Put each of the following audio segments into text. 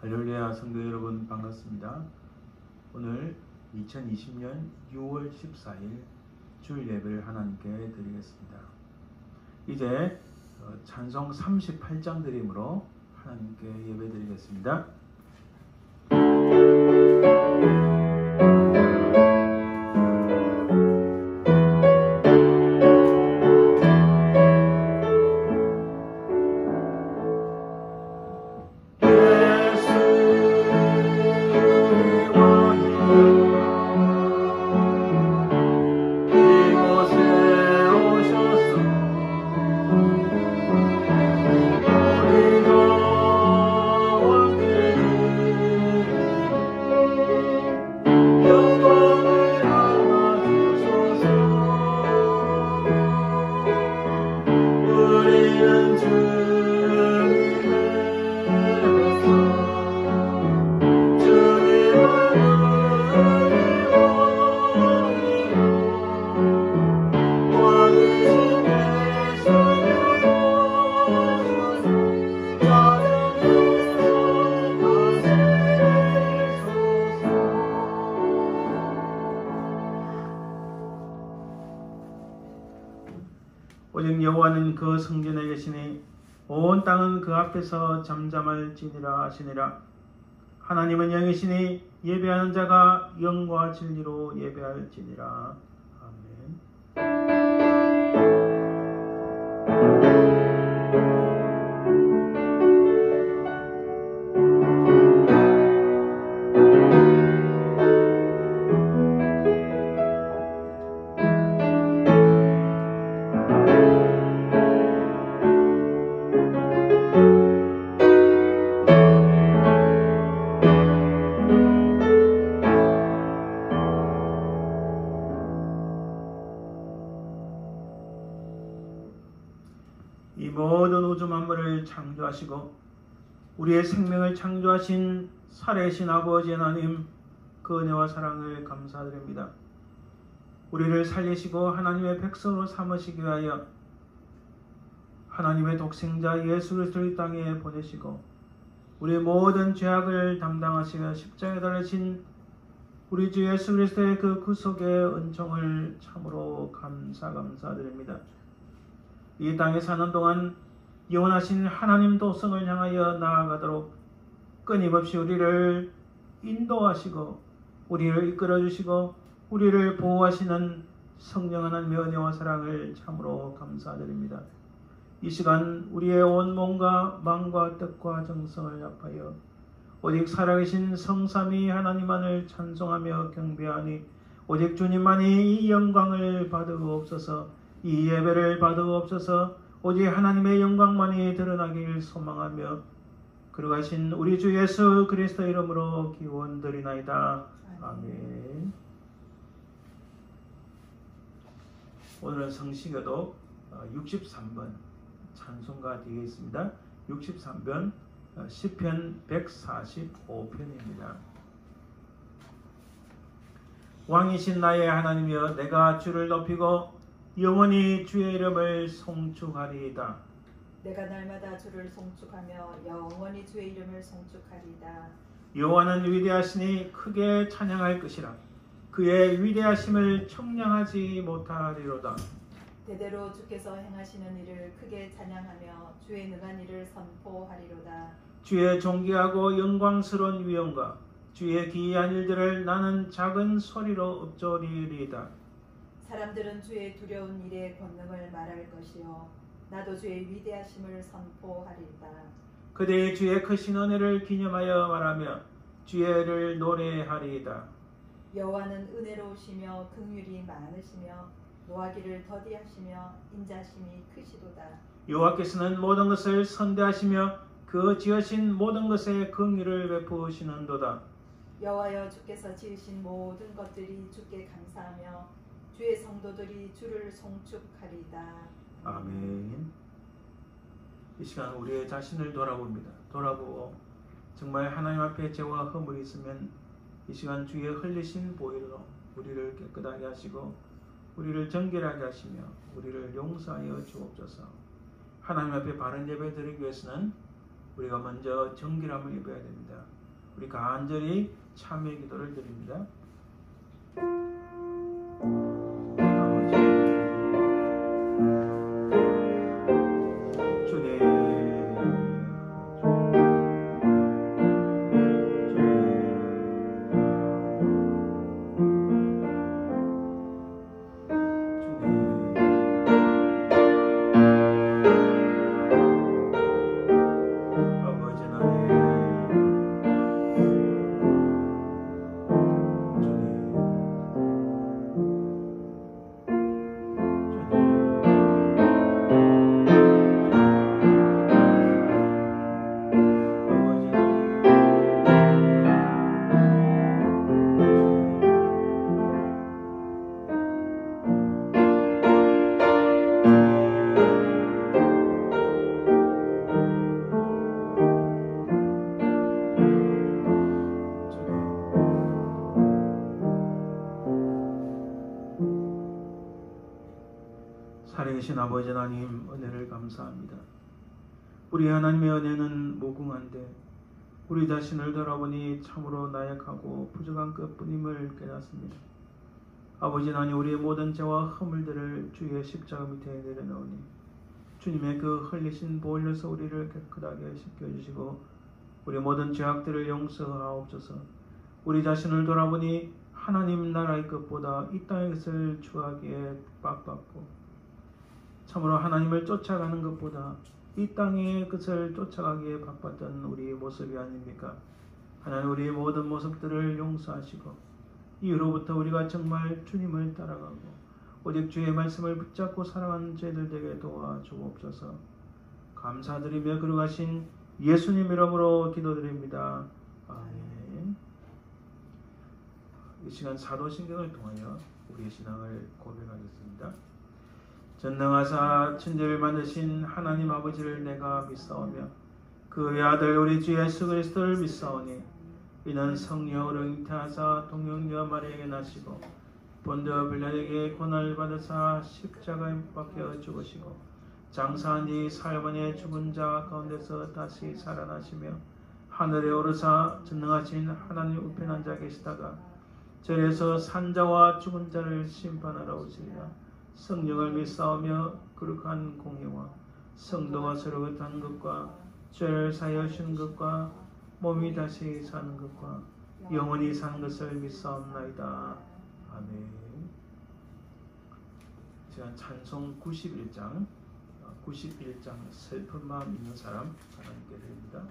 할렐루야 성도 여러분 반갑습니다. 오늘 2020년 6월 14일 주일 예배를 하나님께 드리겠습니다. 이제 찬송 38장 드림으로 하나님께 예배 드리겠습니다. 오직 여호와는 그 성전에 계시니 온 땅은 그 앞에서 잠잠할지니라 하시니라. 하나님은 영이시니 예배하는 자가 영과 진리로 예배할지니라. 아멘. 이 모든 우주 만물을 창조하시고 우리의 생명을 창조하신 살아계신 아버지 하나님, 그 은혜와 사랑을 감사드립니다. 우리를 살리시고 하나님의 백성으로 삼으시기 위하여 하나님의 독생자 예수 그리스도를 이 땅에 보내시고 우리의 모든 죄악을 담당하시며 십자가에 달리신 우리 주 예수 그리스도의 그 구속의 은총을 참으로 감사드립니다. 이 땅에 사는 동안 영원하신 하나님 도성을 향하여 나아가도록 끊임없이 우리를 인도하시고 우리를 이끌어주시고 우리를 보호하시는 성령 하나님의 은혜와 사랑을 참으로 감사드립니다. 이 시간 우리의 온 몸과 마음과 뜻과 정성을 합하여 오직 살아계신 성삼위 하나님만을 찬송하며 경배하니 오직 주님만이 이 영광을 받으옵소서. 이 예배를 받으옵소서. 오직 하나님의 영광만이 드러나길 소망하며 그러하신 우리 주 예수 그리스도 이름으로 기원드리나이다. 아멘. 오늘은 성시교독 63번 찬송가 뒤에 있습니다. 63번 시편 145편입니다. 왕이신 나의 하나님이여, 내가 주를 높이고 영원히 주의 이름을 송축하리이다. 내가 날마다 주를 송축하며 영원히 주의 이름을 송축하리이다. 여호와는 위대하시니 크게 찬양할 것이라. 그의 위대하심을 청량하지 못하리로다. 대대로 주께서 행하시는 일을 크게 찬양하며 주의 능한 일을 선포하리로다. 주의 존귀하고 영광스러운 위엄과 주의 기이한 일들을 나는 작은 소리로 읊조리리이다. 사람들은 주의 두려운 일의 권능을 말할 것이요 나도 주의 위대하심을 선포하리이다. 그대의 주의 크신 은혜를 기념하여 말하며 주의 의를 노래하리이다. 여호와는 은혜로우시며 긍휼이 많으시며 노하기를 더디하시며 인자심이 크시도다. 여호와께서는 모든 것을 선대하시며 그 지으신 모든 것에 긍휼을 베푸시는도다. 여호와여, 주께서 지으신 모든 것들이 주께 감사하며 주의 성도들이 주를 송축하리이다. 아멘. 이 시간 우리의 자신을 돌아봅니다. 돌아보고 정말 하나님 앞에 죄와 허물이 있으면 이 시간 주의 흘리신 보혈로 우리를 깨끗하게 하시고 우리를 정결하게 하시며 우리를 용서하여 주옵소서. 하나님 앞에 바른 예배 드리기 위해서는 우리가 먼저 정결함을 입어야 됩니다. 우리 간절히 참회 기도를 드립니다. 아버지 살아계신 아버지 하나님, 은혜를 감사합니다. 우리 하나님의 은혜는 무궁한데 우리 자신을 돌아보니 참으로 나약하고 부족한 것뿐임을 깨닫습니다. 아버지 하나님, 우리의 모든 죄와 허물들을 주의 십자가 밑에 내려놓으니 주님의 그 흘리신 보혈로서 우리를 깨끗하게 씻겨주시고 우리 모든 죄악들을 용서하옵소서. 우리 자신을 돌아보니 하나님 나라의 것보다 이 땅의 것을 추하기에 빡빡고 참으로 하나님을 쫓아가는 것보다 이 땅의 것을 쫓아가기에 바빴던 우리의 모습이 아닙니까? 하나님, 우리의 모든 모습들을 용서하시고 이후로부터 우리가 정말 주님을 따라가고 오직 주의 말씀을 붙잡고 살아가는 저희들 되게 도와주옵소서. 감사드리며 거룩하신 예수님 이름으로 기도드립니다. 아멘. 이 시간 사도신경을 통하여 우리의 신앙을 고백하겠습니다. 전능하사 천지를 만드신 하나님 아버지를 내가 믿사오며 그의 아들 우리 주 예수 그리스도를 믿사오니 이는 성령으로 잉태하사 동정녀 마리아에게 나시고 본디오 빌라에게 고난을 받으사 십자가에 못 박혀 죽으시고 장사한 뒤 사흘 죽은 자 가운데서 다시 살아나시며 하늘에 오르사 전능하신 하나님 우편에 앉아 계시다가 절에서 산 자와 죽은 자를 심판하러 오시리라. 성령을 믿사오며 거룩한 공예와 성도가 서로 같은 것과 죄를 사하여 주는 것과 몸이 다시 사는 것과 영원히 사는 것을 믿사옵나이다. 아멘. 시간 찬송 91장 슬픈 마음 있는 사람 하나님께 드립니다.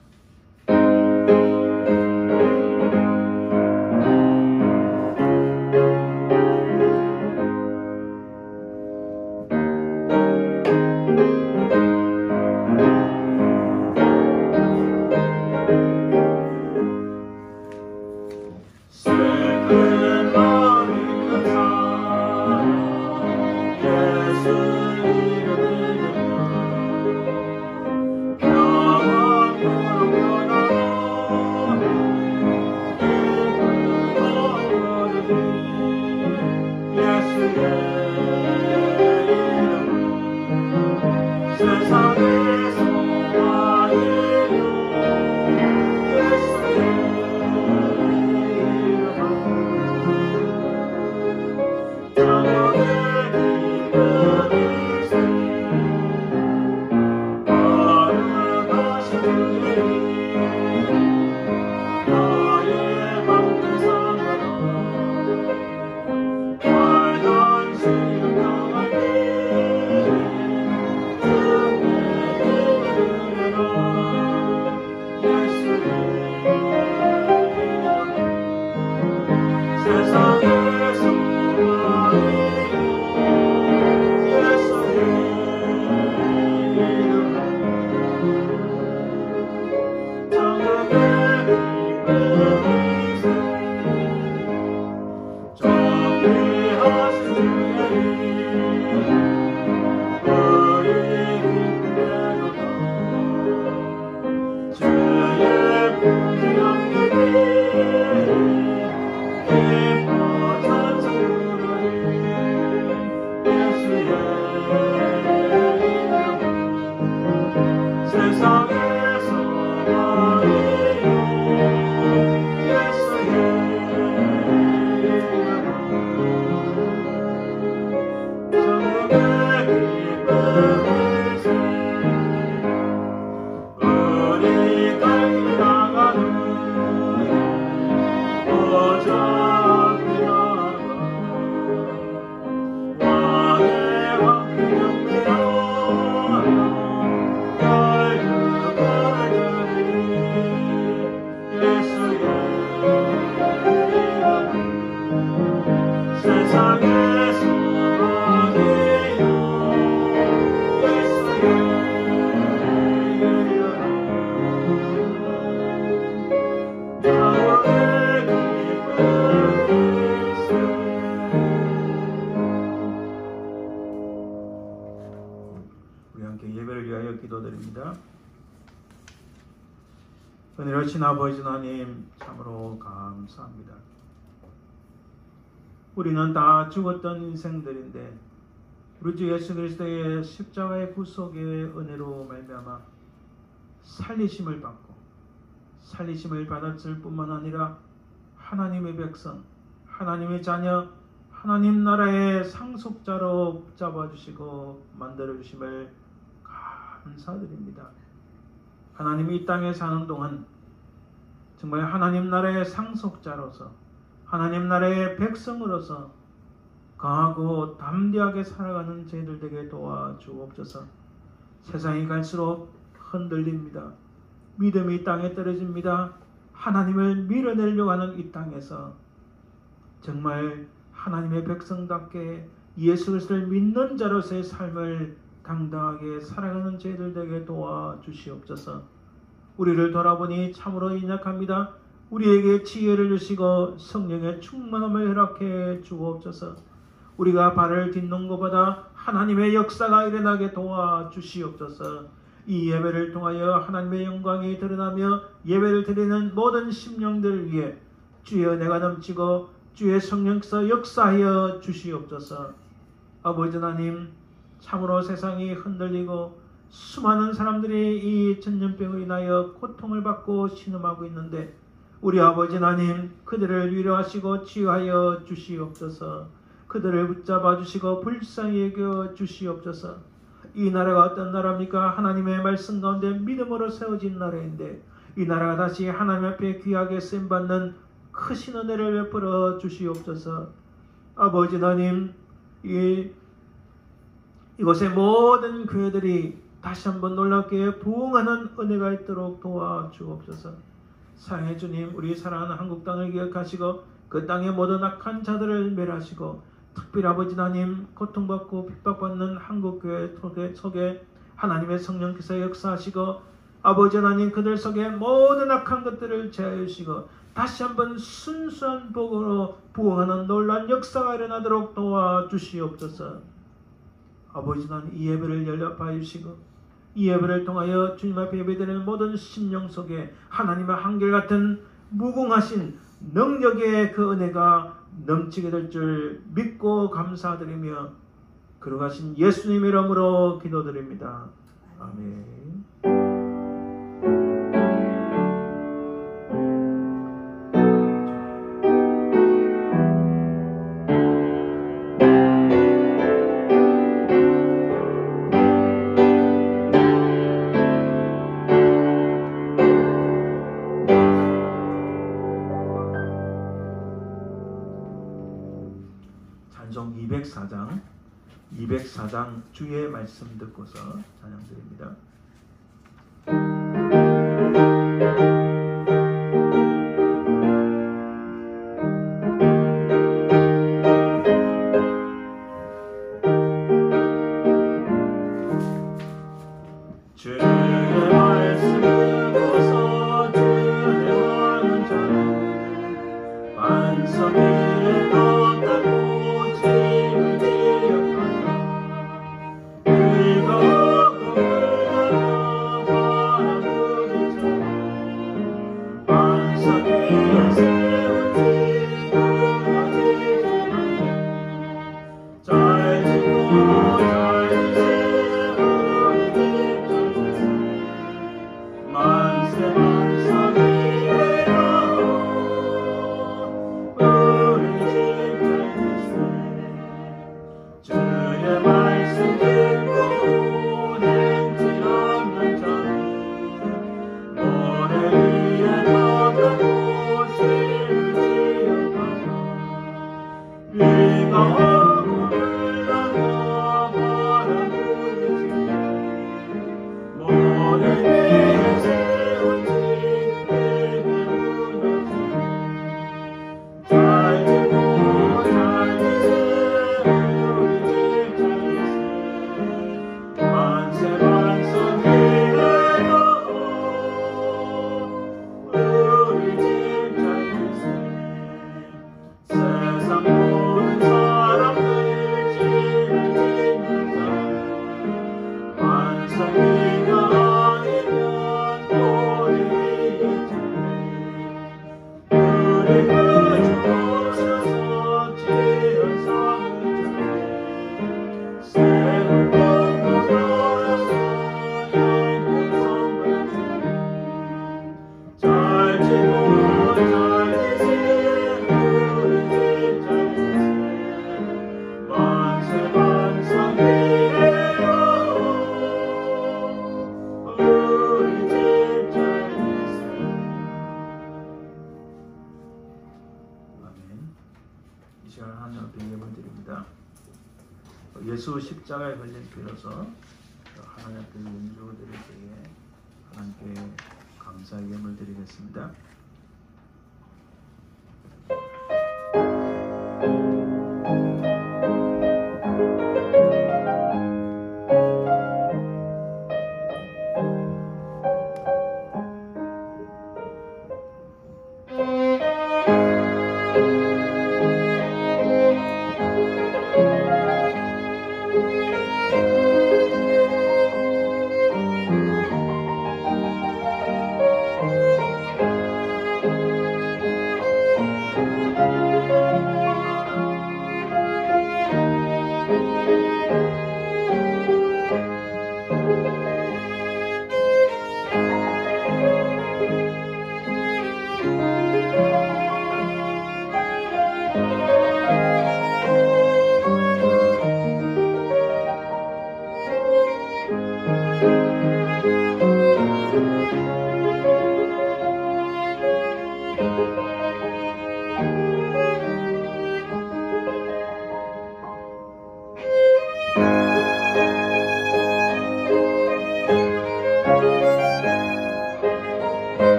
예수 이름 은혜로우신 아버지 하나님 참으로 감사합니다. 우리는 다 죽었던 인생들인데 우리 주 예수 그리스도의 십자가의 구속의 은혜로 말미암아 살리심을 받고 살리심을 받았을 뿐만 아니라 하나님의 백성, 하나님의 자녀, 하나님 나라의 상속자로 붙잡아주시고 만들어주심을 감사드립니다. 하나님이 이 땅에 사는 동안 정말 하나님 나라의 상속자로서 하나님 나라의 백성으로서 강하고 담대하게 살아가는 저희들 되게 도와주옵소서. 세상이 갈수록 흔들립니다. 믿음이 땅에 떨어집니다. 하나님을 밀어내려고 하는 이 땅에서 정말 하나님의 백성답게 예수 그리스도를 믿는 자로서의 삶을 당당하게 살아가는 저희들 되게 도와주시옵소서. 우리를 돌아보니 참으로 연약합니다. 우리에게 지혜를 주시고 성령의 충만함을 허락해 주옵소서. 우리가 발을 딛는 것보다 하나님의 역사가 일어나게 도와주시옵소서. 이 예배를 통하여 하나님의 영광이 드러나며 예배를 드리는 모든 심령들을 위해 주의 은혜가 넘치고 주의 성령께서 역사하여 주시옵소서. 아버지 하나님, 참으로 세상이 흔들리고 수많은 사람들이 이 전염병으로 인하여 고통을 받고 신음하고 있는데 우리 아버지 하나님, 그들을 위로하시고 치유하여 주시옵소서. 그들을 붙잡아 주시고 불쌍히 여겨 주시옵소서. 이 나라가 어떤 나라입니까? 하나님의 말씀 가운데 믿음으로 세워진 나라인데 이 나라가 다시 하나님 앞에 귀하게 쓰임받는 크신 은혜를 베풀어 주시옵소서. 아버지 하나님, 이곳의 모든 교회들이 다시 한번 놀랍게 부흥하는 은혜가 있도록 도와주옵소서. 사랑의 주님, 우리 사랑하는 한국 땅을 기억하시고 그 땅의 모든 악한 자들을 멸하시고 특별히 아버지 하나님, 고통받고 핍박받는 한국교회 속에 하나님의 성령께서 역사하시고 아버지 하나님, 그들 속에 모든 악한 것들을 제하여 주시고 다시 한번 순수한 복으로 부흥하는 놀라운 역사가 일어나도록 도와주시옵소서. 아버지 하나님, 이 예배를 연락하여 주시고 이 예배를 통하여 주님 앞에 예배드리는 모든 심령 속에 하나님의 한결같은 무궁하신 능력의 그 은혜가 넘치게 될 줄 믿고 감사드리며 거룩하신 예수님의 이름으로 기도드립니다. 아멘. 찬송 204장 주의 말씀 듣고서 찬양드립니다. 예수 십자가에 걸린 피로서 하나님 앞에 용서를 드릴 때에 하나님께 감사의 예물 드리겠습니다.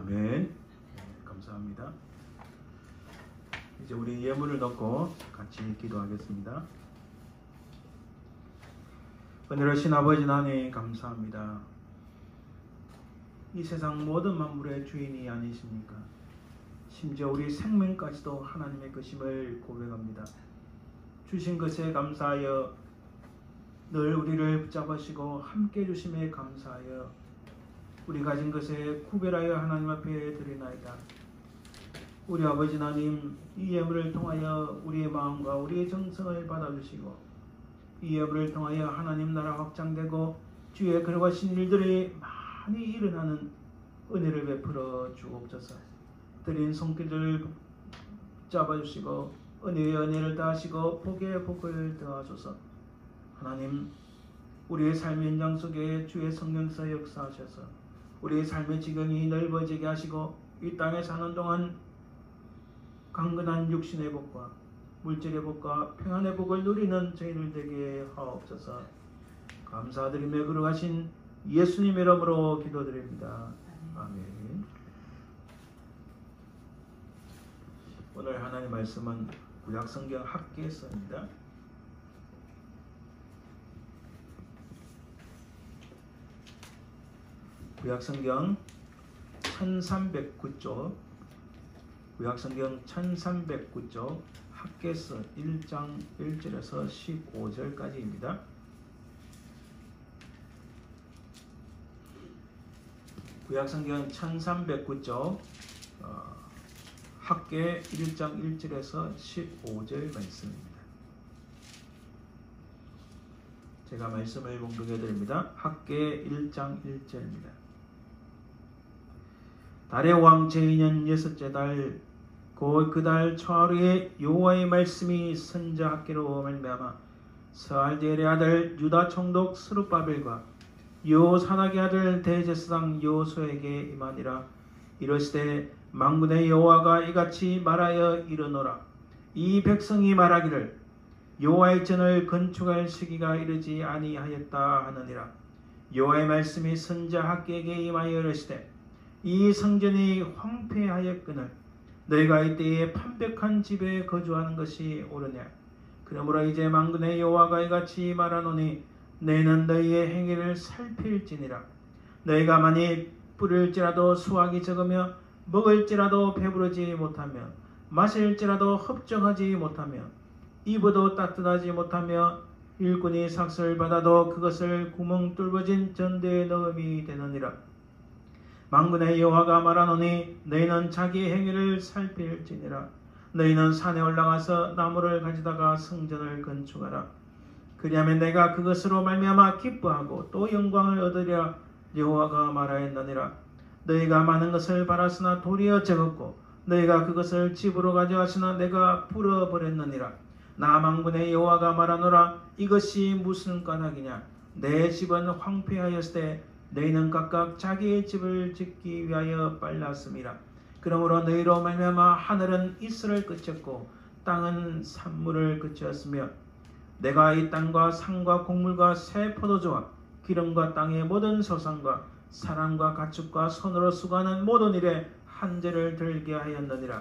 아멘. 감사합니다. 이제 우리 예물을 넣고 같이 기도하겠습니다. 은혜로우신 아버지 하나님 감사합니다. 이 세상 모든 만물의 주인이 아니십니까? 심지어 우리 생명까지도 하나님의 것임을 고백합니다. 주신 것에 감사하여 늘 우리를 붙잡으시고 함께 주심에 감사하여 우리 가진 것에 구별하여 하나님 앞에 드리나이다. 우리 아버지 하나님, 이 예물을 통하여 우리의 마음과 우리의 정성을 받아주시고 이 예물을 통하여 하나님 나라 확장되고 주의 거룩하신 일들이 많이 일어나는 은혜를 베풀어 주옵소서. 드린 손길을 잡아주시고 은혜의 은혜를 더하시고 복의 복을 더하소서. 하나님, 우리의 삶의 현장 속에 주의 성령서 역사하셔서 우리의 삶의 지경이 넓어지게 하시고 이 땅에 사는 동안 강건한 육신의 복과 물질의 복과 평안의 복을 누리는 저희들 되게 하옵소서. 감사드리며 거룩하신 예수님의 이름으로 기도드립니다. 아멘. 오늘 하나님 말씀은 구약성경 학개서입니다. 구약성경 1309쪽, 구약성경 1309쪽 학개서 1장 1절에서 15절까지입니다. 구약성경 1309쪽 학개 1장 1절에서 15절 말씀입니다. 제가 말씀을 봉독해 드립니다. 학개 1장 1절입니다. 달의 왕 제2년 6째 달 곧 그 달 초하루에 여호와의 말씀이 선자 학개로 말미암아 스알디엘의 아들 유다 총독 스룹바벨과 여호사닥의 아들 대제사장 여호수아에게 임하니라. 이르시되 만군의 여호와가 이같이 말하여 이르노라. 이 백성이 말하기를 여호와의 전을 건축할 시기가 이르지 아니하였다 하느니라. 여호와의 말씀이 선자 학개에게 임하여 이르시되 이 성전이 황폐하였거늘 너희가 이때에 판벽한 집에 거주하는 것이 옳으냐. 그러므로 이제 만군의 여호와가 이같이 말하노니 너희는 너희의 행위를 살필지니라. 너희가 만일 뿌릴지라도 수확이 적으며 먹을지라도 배부르지 못하며 마실지라도 흡정하지 못하며 입어도 따뜻하지 못하며 일꾼이 삭슬 받아도 그것을 구멍 뚫어진 전대에 넣음이 되느니라. 만군의 여호와가 말하노니 너희는 자기 행위를 살필지니라. 너희는 산에 올라가서 나무를 가지다가 성전을 건축하라. 그리하면 내가 그것으로 말미암아 기뻐하고 또 영광을 얻으리라. 여호와가 말하였느니라. 너희가 많은 것을 바랐으나 도리어 적었고 너희가 그것을 집으로 가져가시나 내가 불어버렸느니라. 나 만군의 여호와가 말하노라. 이것이 무슨 까닭이냐. 내 집은 황폐하였으되 너희는 각각 자기의 집을 짓기 위하여 빨랐음이라. 그러므로 너희로 말미암아 하늘은 이슬을 그쳤고 땅은 산물을 그쳤으며 내가 이 땅과 산과 곡물과 새 포도주와 기름과 땅의 모든 소산과 사람과 가축과 손으로 수고하는 모든 일에 한죄를 들게 하였느니라.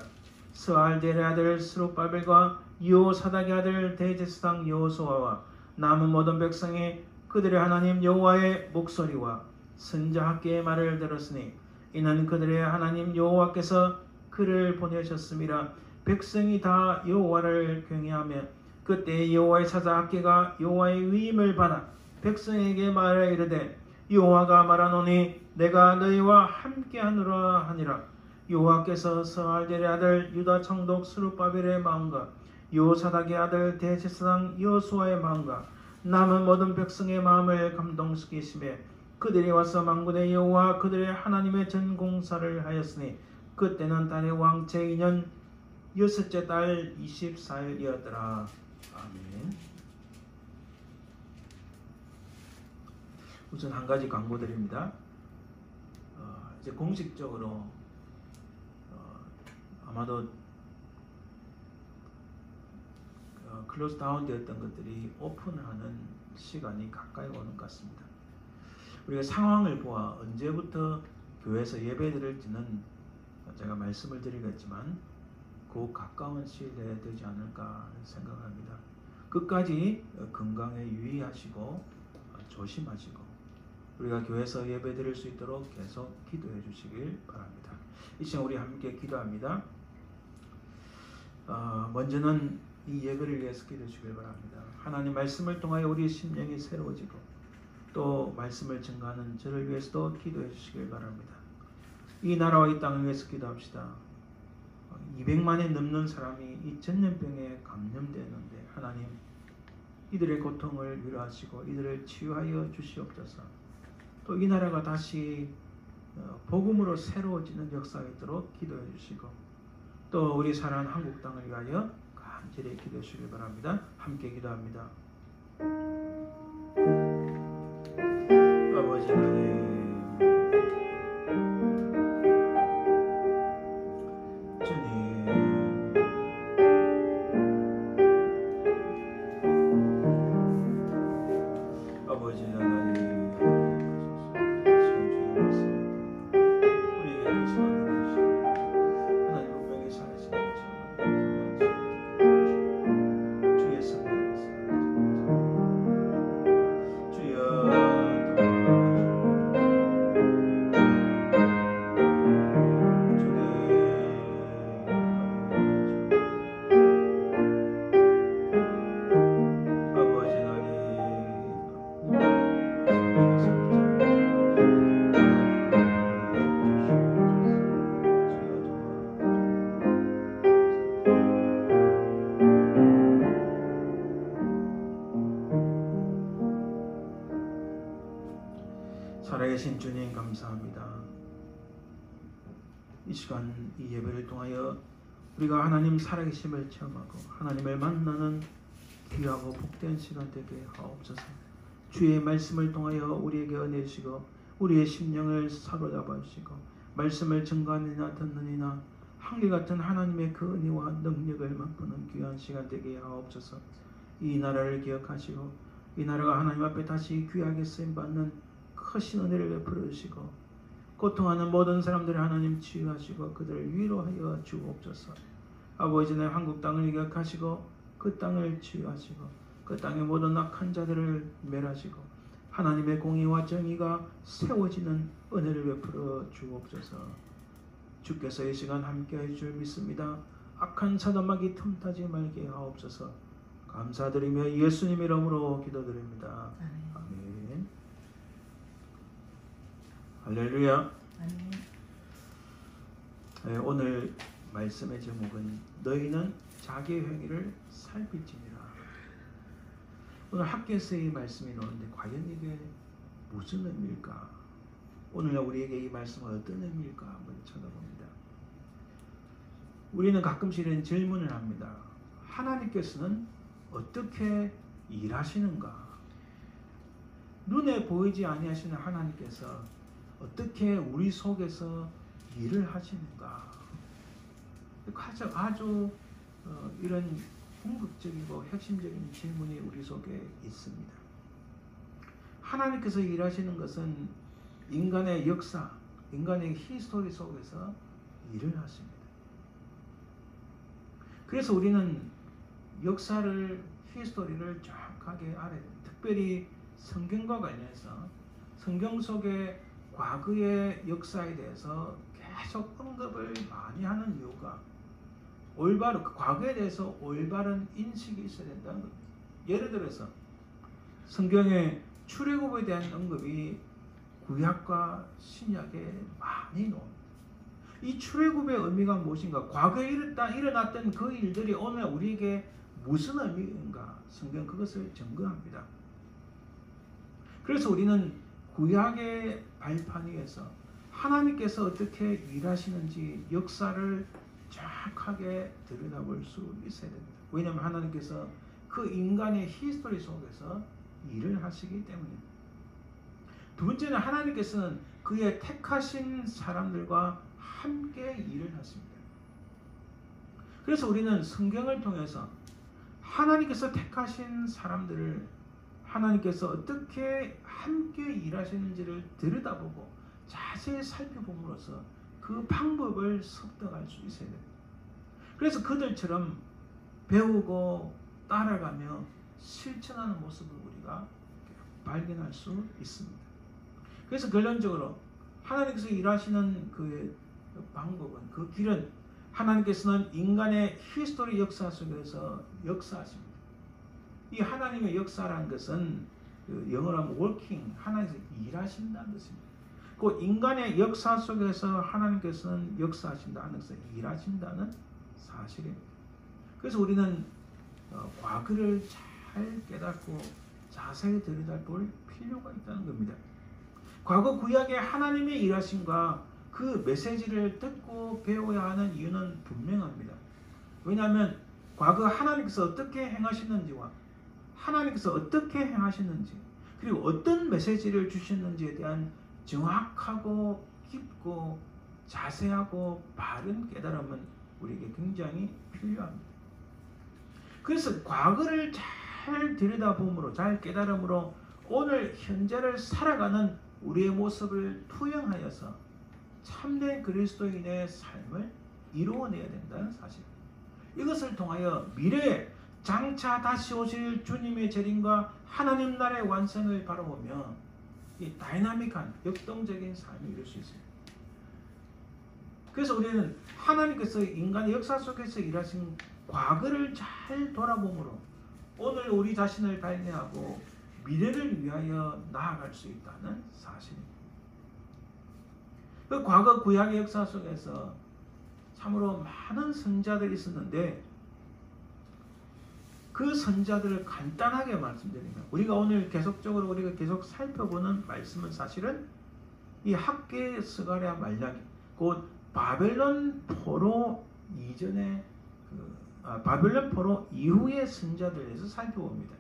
스알델의 아들 스룹바벨과 여호사닥의 아들 대제사장 여호수아와 남은 모든 백성이 그들의 하나님 여호와의 목소리와 선지자학계의 말을 들었으니 이는 그들의 하나님 여호와께서 그를 보내셨음이라. 백성이 다 여호와를 경외하며 그때 여호와의 사자학계가 여호와의 위임을 받아 백성에게 말하여 이르되 여호와가 말하노니 내가 너희와 함께하노라 하니라. 여호와께서 스알델의 아들 유다 총독 스룹바벨의 마음과 여호사닥의 아들 대제사장 여호수아의 마음과 남은 모든 백성의 마음을 감동시키시며 그들이 와서 만군의 여호와 그들의 하나님의 전공사를 하였으니 그때는 달의 왕 제2년 여섯째 달 24일이었더라. 아멘. 우선 한 가지 광고드립니다. 이제 공식적으로 아마도 클로즈 다운 되었던 것들이 오픈하는 시간이 가까이 오는 것 같습니다. 우리가 상황을 보아 언제부터 교회에서 예배드릴지는 제가 말씀을 드리겠지만 그 가까운 시일에 되지 않을까 생각합니다. 끝까지 건강에 유의하시고 조심하시고 우리가 교회에서 예배드릴 수 있도록 계속 기도해 주시길 바랍니다. 이 시간 우리 함께 기도합니다. 먼저는 이 예배를 위해서 기도해 주시길 바랍니다. 하나님 말씀을 통하여 우리의 심령이 새로워지고 또 말씀을 증거하는 저를 위해서도 기도해 주시길 바랍니다. 이 나라와 이 땅을 위해서 기도합시다. 200만이 넘는 사람이 이 전염병에 감염되었는데 하나님 이들의 고통을 위로하시고 이들을 치유하여 주시옵소서. 또 이 나라가 다시 복음으로 새로워지는 역사가 있도록 기도해 주시고 또 우리 사랑하는 한국 땅을 위하여 간절히 기도해 주시길 바랍니다. 함께 기도합니다. 아버지 하나님 살아계신 주님 감사합니다. 이 시간 이 예배를 통하여 우리가 하나님 살아계심을 체험하고 하나님을 만나는 귀하고 복된 시간 되게 하옵소서. 주의 말씀을 통하여 우리에게 은혜 주시고 우리의 심령을 사로잡아 주시고 말씀을 증거하느냐 듣느니나 한결같은 하나님의 그 은혜와 능력을 맛보는 귀한 시간 되게 하옵소서. 이 나라를 기억하시고 이 나라가 하나님 앞에 다시 귀하게 쓰임받는 크신 은혜를 베풀어 주시고 고통하는 모든 사람들을 하나님 치유하시고 그들을 위로하여 주옵소서. 아버지 내 한국 땅을 기억하시고 그 땅을 치유하시고 그 땅의 모든 악한 자들을 멸하시고 하나님의 공의와 정의가 세워지는 은혜를 베풀어 주옵소서. 주께서 이 시간 함께해 줄 믿습니다. 악한 사단마귀 틈타지 말게 하옵소서. 감사드리며 예수님 이름으로 기도드립니다. 아멘. 할렐루야. 아멘. 네, 오늘 말씀의 제목은 너희는 자기의 행위를 살필지니라. 오늘 학교에서의 말씀이 나오는데 과연 이게 무슨 의미일까? 오늘날 우리에게 이 말씀은 어떤 의미일까 한번 쳐다봅니다. 우리는 가끔씩 이런 질문을 합니다. 하나님께서는 어떻게 일하시는가? 눈에 보이지 아니하시는 하나님께서 어떻게 우리 속에서 일을 하시는가? 아주 이런 궁극적이고 핵심적인 질문이 우리 속에 있습니다. 하나님께서 일하시는 것은 인간의 역사, 인간의 히스토리 속에서 일을 하십니다. 그래서 우리는 역사를, 히스토리를 정확하게 알아야 됩니다. 특별히 성경과 관련해서 성경 속의 과거의 역사에 대해서 계속 언급을 많이 하는 이유가 올바른, 과거에 대해서 올바른 인식이 있어야 된다는 겁니다. 예를 들어서 성경의 출애굽에 대한 언급이 구약과 신약에 많이 나옵니다. 이 출애굽의 의미가 무엇인가? 과거에 일어났던 그 일들이 오늘 우리에게 무슨 의미인가? 성경 그것을 증거합니다. 그래서 우리는 구약의 발판 위에서 하나님께서 어떻게 일하시는지 역사를 정확하게 들여다볼 수 있어야 됩니다. 왜냐하면 하나님께서 그 인간의 히스토리 속에서 일을 하시기 때문입니다. 두 번째는 하나님께서는 그의 택하신 사람들과 함께 일을 하십니다. 그래서 우리는 성경을 통해서 하나님께서 택하신 사람들을 하나님께서 어떻게 함께 일하시는지를 들여다보고 자세히 살펴봄으로써 그 방법을 습득할 수 있어야 됩니다. 그래서 그들처럼 배우고 따라가며 실천하는 모습을 우리가 발견할 수 있습니다. 그래서 결론적으로 하나님께서 일하시는 그 방법은, 그 길은 하나님께서는 인간의 히스토리 역사 속에서 역사하십니다. 이 하나님의 역사라는 것은 영어로 하면 working, 하나님께서 일하신다는 것입니다. 그 인간의 역사 속에서 하나님께서는 역사하신다, 하나님께서 일하신다는 사실입니다. 그래서 우리는 과거를 잘 깨닫고 자세히 들여다볼 필요가 있다는 겁니다. 과거 구약의 하나님의 일하심과 그 메시지를 듣고 배워야 하는 이유는 분명합니다. 왜냐하면 과거 하나님께서 어떻게 행하시는지와 하나님께서 어떻게 행하시는지, 그리고 어떤 메시지를 주셨는지에 대한 정확하고 깊고 자세하고 바른 깨달음은 우리에게 굉장히 필요합니다. 그래서 과거를 잘 들여다봄으로, 잘 깨달음으로 오늘 현재를 살아가는 우리의 모습을 투영하여서 참된 그리스도인의 삶을 이루어내야 된다는 사실. 이것을 통하여 미래에 장차 다시 오실 주님의 재림과 하나님 나라의 완성을 바라보며 이 다이나믹한 역동적인 삶을 이룰 수 있어요. 그래서 우리는 하나님께서 인간의 역사 속에서 일하신 과거를 잘 돌아보므로 오늘 우리 자신을 발견하고 미래를 위하여 나아갈 수 있다는 사실입니다. 그 과거 구약의 역사 속에서 참으로 많은 선자들이 있었는데 그 선자들을 간단하게 말씀드립니다. 우리가 오늘 계속적으로 우리가 계속 살펴보는 말씀은 사실은 이 학계 스가랴 말라기, 곧 바벨론 포로 이전에 바벨론 포로 이후의 선자들에 대해서 살펴봅니다.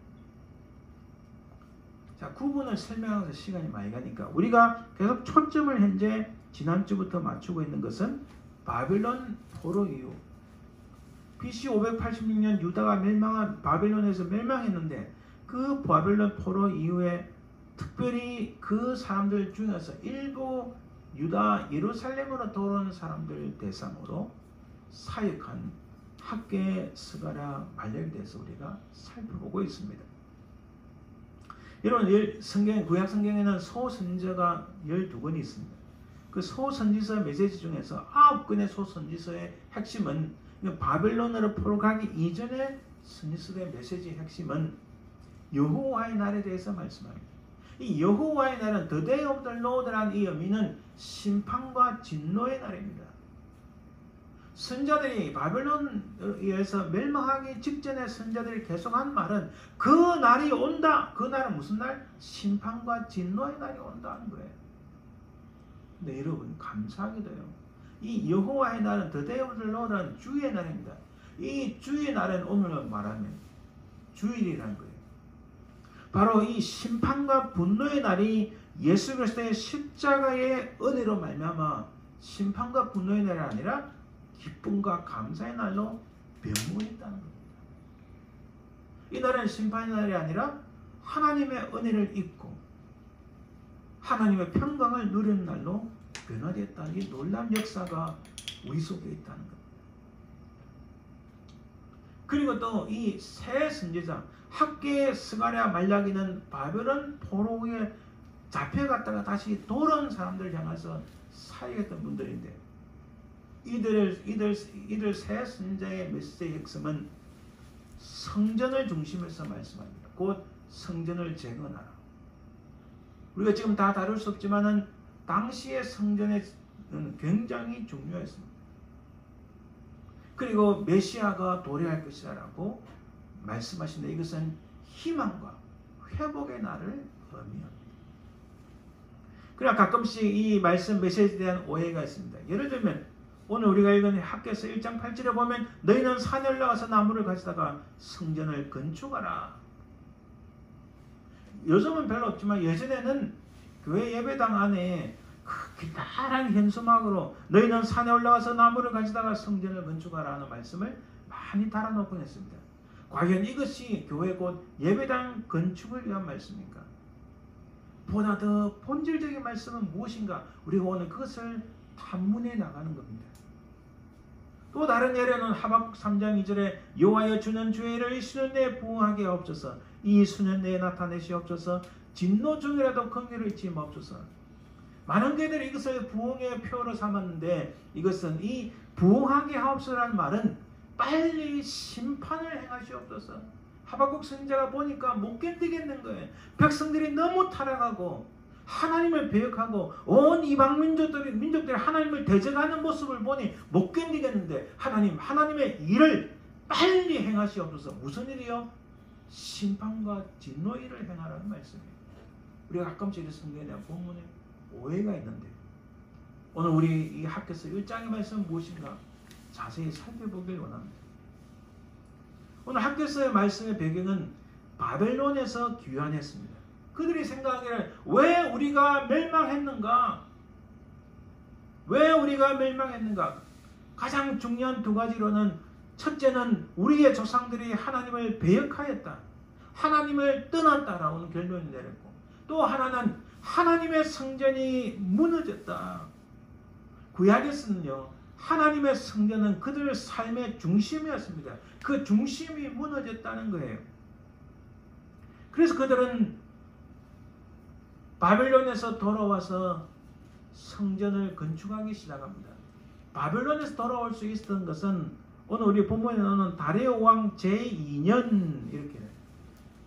자, 구분을 설명하면서 시간이 많이 가니까 우리가 계속 초점을 현재 지난주부터 맞추고 있는 것은 바벨론 포로 이후, BC 586년 유다가 멸망한, 바벨론에서 멸망했는데 그 바벨론 포로 이후에 특별히 그 사람들 중에서 일부 유다 예루살렘으로 돌아온 사람들 대상으로 사역한 학계 스가랴 말라기에 대해서 우리가 살펴보고 있습니다. 여러분 구약 성경에는 소선지서가 12권이 있습니다. 그 소선지서 메시지 중에서 9권의 소선지서의 핵심은 바벨론으로 포로가기 이전의 선지서의 메시지의 핵심은 여호와의 날에 대해서 말씀합니다. 이 여호와의 날은 The Day of the Lord라는 이 의미는 심판과 진노의 날입니다. 선자들이 바벨론에 의해서 멸망하기 직전에 선자들이 계속한 말은 그 날이 온다. 그 날은 무슨 날? 심판과 진노의 날이 온다는 거예요. 근데 여러분 감사하게도요. 이 여호와의 날은 The Day of the Lord는 주의 날입니다. 이 주의 날은 오늘 말하면 주일이라는 거예요. 바로 이 심판과 분노의 날이 예수 그리스도의 십자가의 은혜로 말미암아 심판과 분노의 날이 아니라 기쁨과 감사의 날로 변모했다는 겁니다. 이 날은 심판의 날이 아니라 하나님의 은혜를 입고 하나님의 평강을 누리는 날로 변화되었다는 이 놀라운 역사가 우리 속에 있다는 겁니다. 그리고 또 이 새 선지자 학계 스가랴 말라기는 바벨론 포로에 잡혀갔다가 다시 돌아온 사람들을 향해서 사역했던 분들인데 이들 새 선지자의 메시지의 핵심은 성전을 중심에서 말씀합니다. 곧 성전을 재건하라. 우리가 지금 다 다룰 수 없지만은 당시의 성전에 굉장히 중요했습니다. 그리고 메시아가 도래할 것이라고 말씀하신데 이것은 희망과 회복의 날을 의미합니다. 그러나 가끔씩 이 말씀 메시지에 대한 오해가 있습니다. 예를 들면 오늘 우리가 읽은 학개서 1장 8절에 보면 너희는 산에 올라가서 나무를 가져다가 성전을 건축하라. 요즘은 별로 없지만 예전에는 교회 예배당 안에 그 기다란 현수막으로 너희는 산에 올라가서 나무를 가져다가 성전을 건축하라 하는 말씀을 많이 달아놓곤 했습니다. 과연 이것이 교회 곧 예배당 건축을 위한 말씀입니까? 보다 더 본질적인 말씀은 무엇인가? 우리가 오늘 그것을 탐문해 나가는 겁니다. 또 다른 예로는 하박국 3장 2절에 여호와여 주는 주의를 이 수년 내에 부응하게 하옵소서. 이 수년 내에 나타내시옵소서. 진노 중이라도 긍휼을 잊지 마옵소서. 많은 교회들이 이것을 부흥의 표로 삼았는데 이것은 이 부흥하게 하옵소서라는 말은 빨리 심판을 행하시옵소서. 하박국 선지자가 보니까 못 견디겠는 거예요. 백성들이 너무 타락하고 하나님을 배역하고 온 이방 민족들이 하나님을 대적하는 모습을 보니 못 견디겠는데 하나님의 일을 빨리 행하시옵소서. 무슨 일이요? 심판과 진노 일을 행하라는 말씀이에요. 우리가 가끔씩 이 성경에 대한 본문에 오해가 있는데 오늘 우리 이 학개서 1장의 말씀은 무엇인가 자세히 살펴보길 원합니다. 오늘 학개서의 말씀의 배경은 바벨론에서 귀환했습니다. 그들이 생각하기를 왜 우리가 멸망했는가? 왜 우리가 멸망했는가? 가장 중요한 두 가지로는 첫째는 우리의 조상들이 하나님을 배역하였다. 하나님을 떠났다라는 결론을 내렸고 또 하나는 하나님의 성전이 무너졌다. 구약에서는요. 하나님의 성전은 그들 삶의 중심이었습니다. 그 중심이 무너졌다는 거예요. 그래서 그들은 바벨론에서 돌아와서 성전을 건축하기 시작합니다. 바벨론에서 돌아올 수 있었던 것은 오늘 우리 본문에 나오는 다리오 왕 제2년 이렇게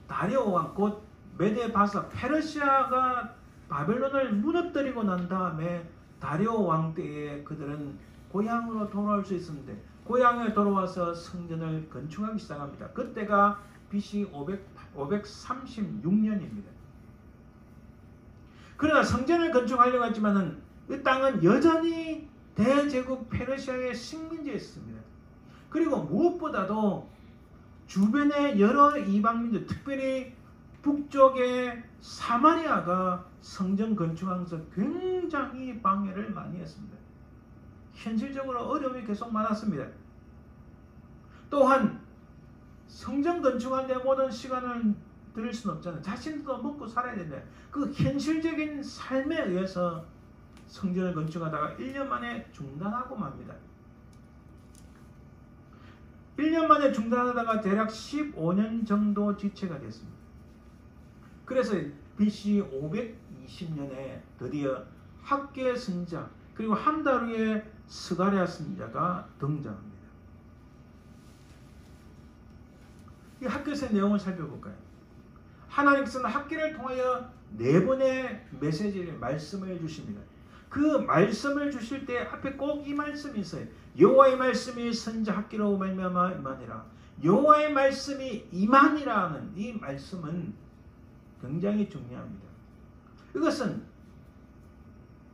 다리오 왕 곧 메데-바사 페르시아가 바벨론을 무너뜨리고 난 다음에 다리오 왕 때에 그들은 고향으로 돌아올 수 있었는데 고향에 돌아와서 성전을 건축하기 시작합니다. 그때가 BC 536년입니다. 그러나 성전을 건축하려고 했지만은 이 땅은 여전히 대제국 페르시아의 식민지였습니다. 그리고 무엇보다도 주변의 여러 이방민족, 특별히 북쪽의 사마리아가 성전 건축하면서 굉장히 방해를 많이 했습니다. 현실적으로 어려움이 계속 많았습니다. 또한 성전 건축하는데 모든 시간을 들일 수는 없잖아요. 자신도 먹고 살아야 되는데 그 현실적인 삶에 의해서 성전을 건축하다가 1년 만에 중단하고 맙니다. 1년 만에 중단하다가 대략 15년 정도 지체가 됐습니다. 그래서 BC 520년에 드디어 학계 선지자 그리고 한 달 후에 스가랴 선지자가 등장합니다. 이 학계서의 내용을 살펴볼까요? 하나님께서는 학계를 통하여 4번의 메시지를 말씀을 주십니다. 그 말씀을 주실 때 앞에 꼭 이 말씀이 있어요. 여호와의 말씀이 선지자 학계로 말미암아 임하니라. 여호와의 말씀이 임하니라는 이 말씀은 굉장히 중요합니다. 이것은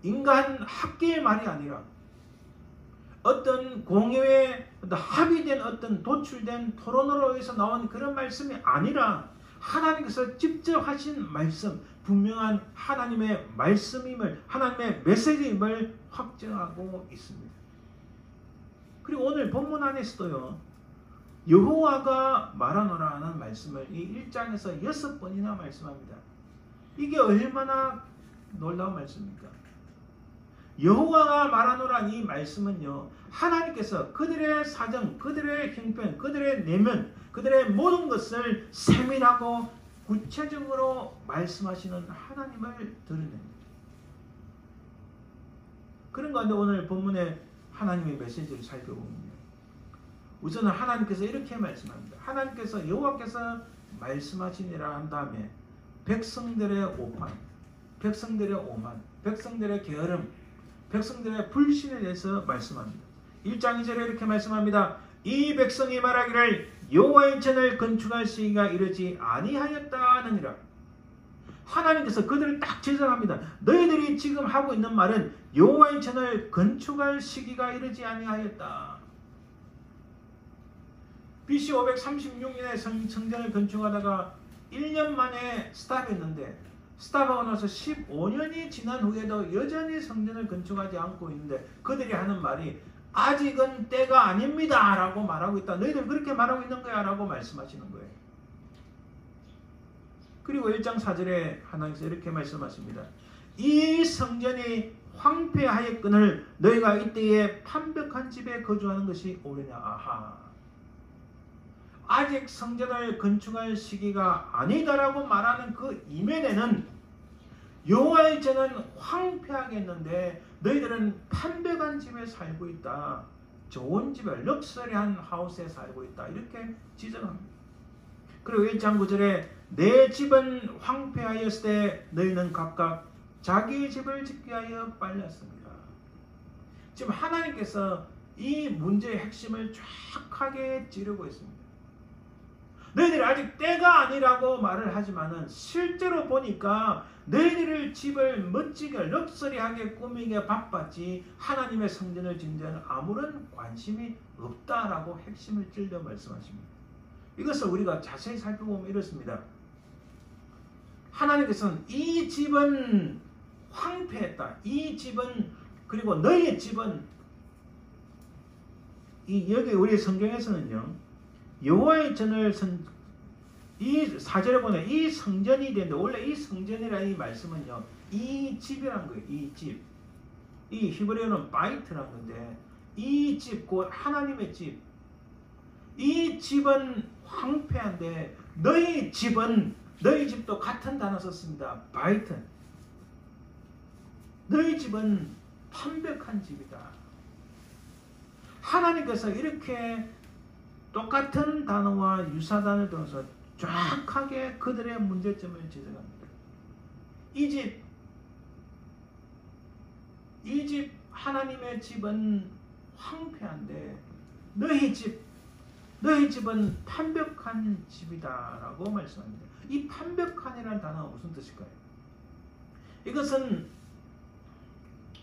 인간 학계의 말이 아니라 어떤 공회에 합의된 어떤 도출된 토론으로 해서 나온 그런 말씀이 아니라 하나님께서 직접 하신 말씀, 분명한 하나님의 말씀임을, 하나님의 메시지임을 확증하고 있습니다. 그리고 오늘 본문 안에서도요, 여호와가 말하노라 하는 말씀을 이 1장에서 6번이나 말씀합니다. 이게 얼마나 놀라운 말씀입니까? 여호와가 말하노라 이 말씀은요, 하나님께서 그들의 사정, 그들의 형편, 그들의 내면, 그들의 모든 것을 세밀하고 구체적으로 말씀하시는 하나님을 드러냅니다. 그런 가운데 오늘 본문의 하나님의 메시지를 살펴봅니다. 우선은 하나님께서 이렇게 말씀합니다. 하나님께서 여호와께서 말씀하시니라 한 다음에 백성들의 오판, 백성들의 오만, 백성들의 게으름, 백성들의 불신에 대해서 말씀합니다. 1장 2절에 이렇게 말씀합니다. 이 백성이 말하기를 여호와의 전을 건축할 시기가 이르지 아니하였다 하느니라. 하나님께서 그들을 딱 지적합니다. 너희들이 지금 하고 있는 말은 여호와의 전을 건축할 시기가 이르지 아니하였다. BC 536년에 성전을 건축하다가 1년 만에 스탑했는데 스탑하고 나서 15년이 지난 후에도 여전히 성전을 건축하지 않고 있는데 그들이 하는 말이 아직은 때가 아닙니다 라고 말하고 있다. 너희들 그렇게 말하고 있는 거야 라고 말씀하시는 거예요. 그리고 1장 4절에 하나님께서 이렇게 말씀하십니다. 이 성전이 황폐하였거늘 너희가 이때에 판벽한 집에 거주하는 것이 옳으냐. 아하. 아직 성전을 건축할 시기가 아니다라고 말하는 그 이면에는 여호와의 전은 황폐하겠는데 너희들은 판벽한 집에 살고 있다. 좋은 집에 럭셔리한 하우스에 살고 있다. 이렇게 지적합니다. 그리고 1장 9절에 내 집은 황폐하였을 때 너희는 각각 자기의 집을 짓기 위하여 빨렸습니다. 지금 하나님께서 이 문제의 핵심을 정확하게 찌르고 있습니다. 너희들이 아직 때가 아니라고 말을 하지만은 실제로 보니까 너희들 집을 멋지게 럭셔리하게 꾸미게 바빴지 하나님의 성전을 짓는 데는 아무런 관심이 없다라고 핵심을 찔러 말씀하십니다. 이것을 우리가 자세히 살펴보면 이렇습니다. 하나님께서는 이 집은 황폐했다. 이 집은 그리고 너희의 집은 여기 우리 성경에서는요. 여호와의 전을 이 4절에 보면 이 성전이 되는데 원래 이 성전이라는 이 말씀은요. 이 집이란 거예요. 이 집. 이 히브리어는 바이트란 건데 이 집, 곧 하나님의 집. 이 집은 황폐한데 너희 집은 너희 집도 같은 단어 썼습니다. 바이트. 너희 집은 판벽한 집이다. 하나님께서 이렇게 똑같은 단어와 유사단을 통해서 정확하게 그들의 문제점을 지적합니다. 이 집 하나님의 집은 황폐한데 너희 집은 판벽한 집이다 라고 말씀합니다. 이 판벽한이라는 단어가 무슨 뜻일까요? 이것은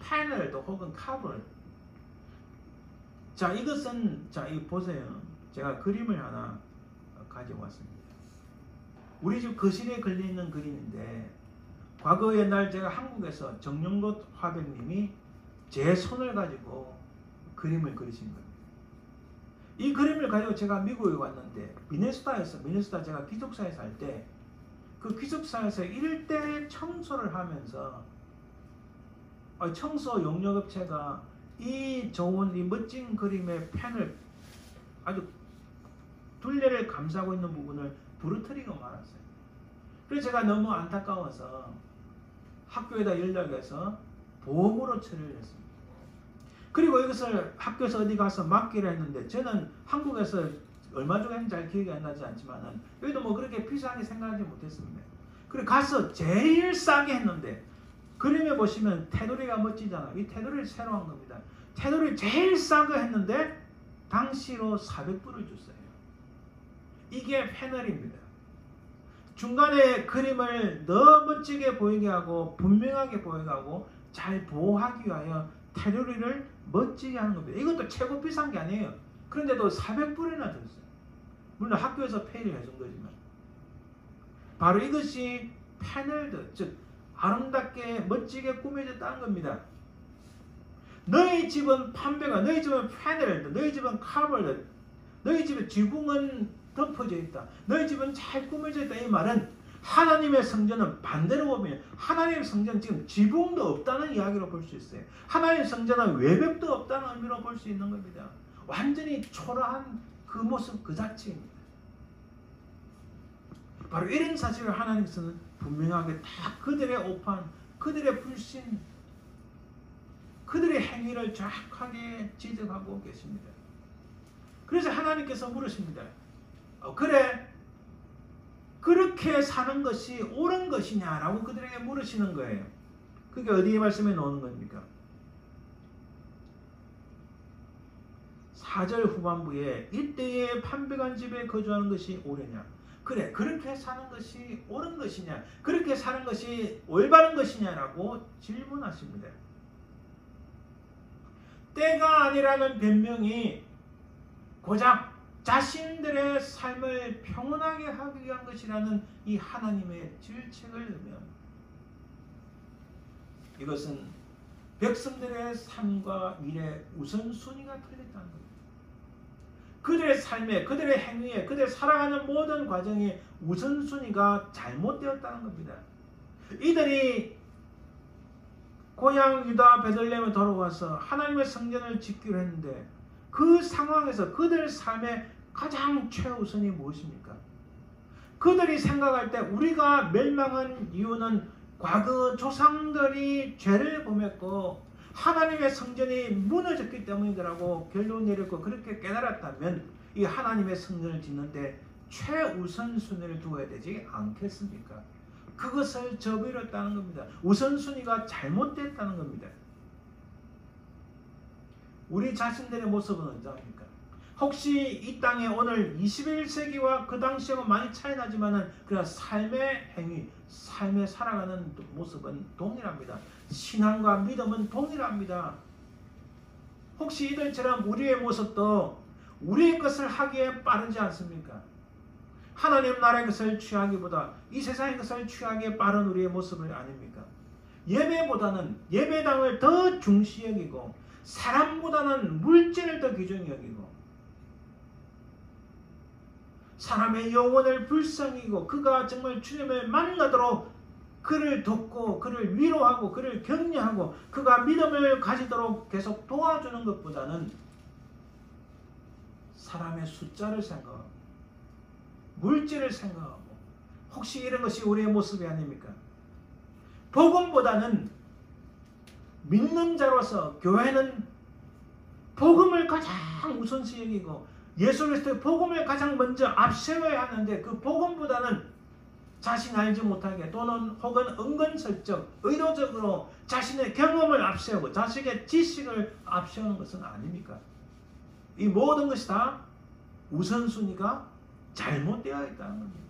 패널도 혹은 카볼. 자, 이것은 이 보세요. 제가 그림을 하나 가지고 왔습니다. 우리 집 거실에 걸려있는 그림인데 과거 옛날 제가 한국에서 정영롯 화백님이 제 손을 가지고 그림을 그리신 겁니다. 이 그림을 가지고 제가 미국에 왔는데 미네소타 제가 기숙사에 살 때 그 기숙사에서 일대 청소를 하면서 청소 용역업체가 이 좋은 이 멋진 그림의 펜을 아주 둘레를 감싸고 있는 부분을 부러뜨리고 말았어요. 그래서 제가 너무 안타까워서 학교에다 연락해서 보험으로 처리를 했습니다. 그리고 이것을 학교에서 어디 가서 맡기로 했는데 저는 한국에서 얼마 주고 했는지 잘 기억이 안 나지 않지만은 여기도 뭐 그렇게 비싸게 생각하지 못했습니다. 그리고 가서 제일 싸게 했는데 그림에 보시면 테두리가 멋지잖아요. 이 테두리를 새로 한 겁니다. 테두리 제일 싼 거 했는데 당시로 400불을 줬어요. 이게 패널입니다. 중간에 그림을 더 멋지게 보이게 하고 분명하게 보이게 하고 잘 보호하기 위하여 테두리를 멋지게 하는 겁니다. 이것도 최고 비싼 게 아니에요. 그런데도 400불이나 들었어요. 물론 학교에서 페이를 해준 거지만 바로 이것이 패널드, 즉 아름답게 멋지게 꾸며졌다는 겁니다. 너희 집은 판배가, 너희 집은 패널드, 너희 집은 카벌드, 너희 집의 지붕은 덮어져 있다. 너희 집은 잘 꾸며져 있다. 이 말은 하나님의 성전은 반대로 보면 하나님의 성전은 지금 지붕도 없다는 이야기로 볼 수 있어요. 하나님의 성전은 외벽도 없다는 의미로 볼 수 있는 겁니다. 완전히 초라한 그 모습 그 자체입니다. 바로 이런 사실을 하나님께서는 분명하게 다 그들의 오판, 그들의 불신, 그들의 행위를 정확하게 지적하고 계십니다. 그래서 하나님께서 물으십니다. 그래, 그렇게 사는 것이 옳은 것이냐라고 그들에게 물으시는 거예요. 그게 어디에 말씀에 나오는 겁니까? 4절 후반부에 이때에 판배간 집에 거주하는 것이 옳으냐? 그래, 그렇게 사는 것이 옳은 것이냐? 그렇게 사는 것이 올바른 것이냐라고 질문하십니다. 때가 아니라는 변명이 고작 자신들의 삶을 평온하게 하기 위한 것이라는 이 하나님의 질책을 의미합니다. 이것은 백성들의 삶과 미래 우선순위가 틀렸다는 겁니다. 그들의 삶에, 그들의 행위에, 그들의 살아가는 모든 과정에 우선순위가 잘못되었다는 겁니다. 이들이 고향 유다 베들레헴에 돌아와서 하나님의 성전을 짓기로 했는데 그 상황에서 그들 삶의 가장 최우선이 무엇입니까? 그들이 생각할 때 우리가 멸망한 이유는 과거 조상들이 죄를 범했고 하나님의 성전이 무너졌기 때문이라고 결론 내렸고 그렇게 깨달았다면 이 하나님의 성전을 짓는데 최우선순위를 두어야 되지 않겠습니까? 그것을 저버렸다는 겁니다. 우선순위가 잘못됐다는 겁니다. 우리 자신들의 모습은 어떠합니까? 혹시 이 땅에 오늘 21세기와 그 당시하고 많이 차이 나지만은 그 삶의 행위, 삶에 살아가는 모습은 동일합니다. 신앙과 믿음은 동일합니다. 혹시 이들처럼 우리의 모습도 우리의 것을 하기에 빠르지 않습니까? 하나님 나라의 것을 취하기보다 이 세상의 것을 취하기에 빠른 우리의 모습을 아닙니까? 예배보다는 예배당을 더 중시 여기고 사람보다는 물질을 더 귀중히 여기고 사람의 영혼을 불쌍히 여기고 그가 정말 주님을 만나도록 그를 돕고 그를 위로하고 그를 격려하고 그가 믿음을 가지도록 계속 도와주는 것보다는 사람의 숫자를 생각하고 물질을 생각하고 혹시 이런 것이 우리의 모습이 아닙니까? 복음보다는 믿는 자로서 교회는 복음을 가장 우선시 여기고 예수 그리스도의 복음을 가장 먼저 앞세워야 하는데 그 복음보다는 자신 알지 못하게 또는 혹은 은근슬쩍 의도적으로 자신의 경험을 앞세우고 자신의 지식을 앞세우는 것은 아닙니까? 이 모든 것이 다 우선순위가 잘못되어 있다는 겁니다.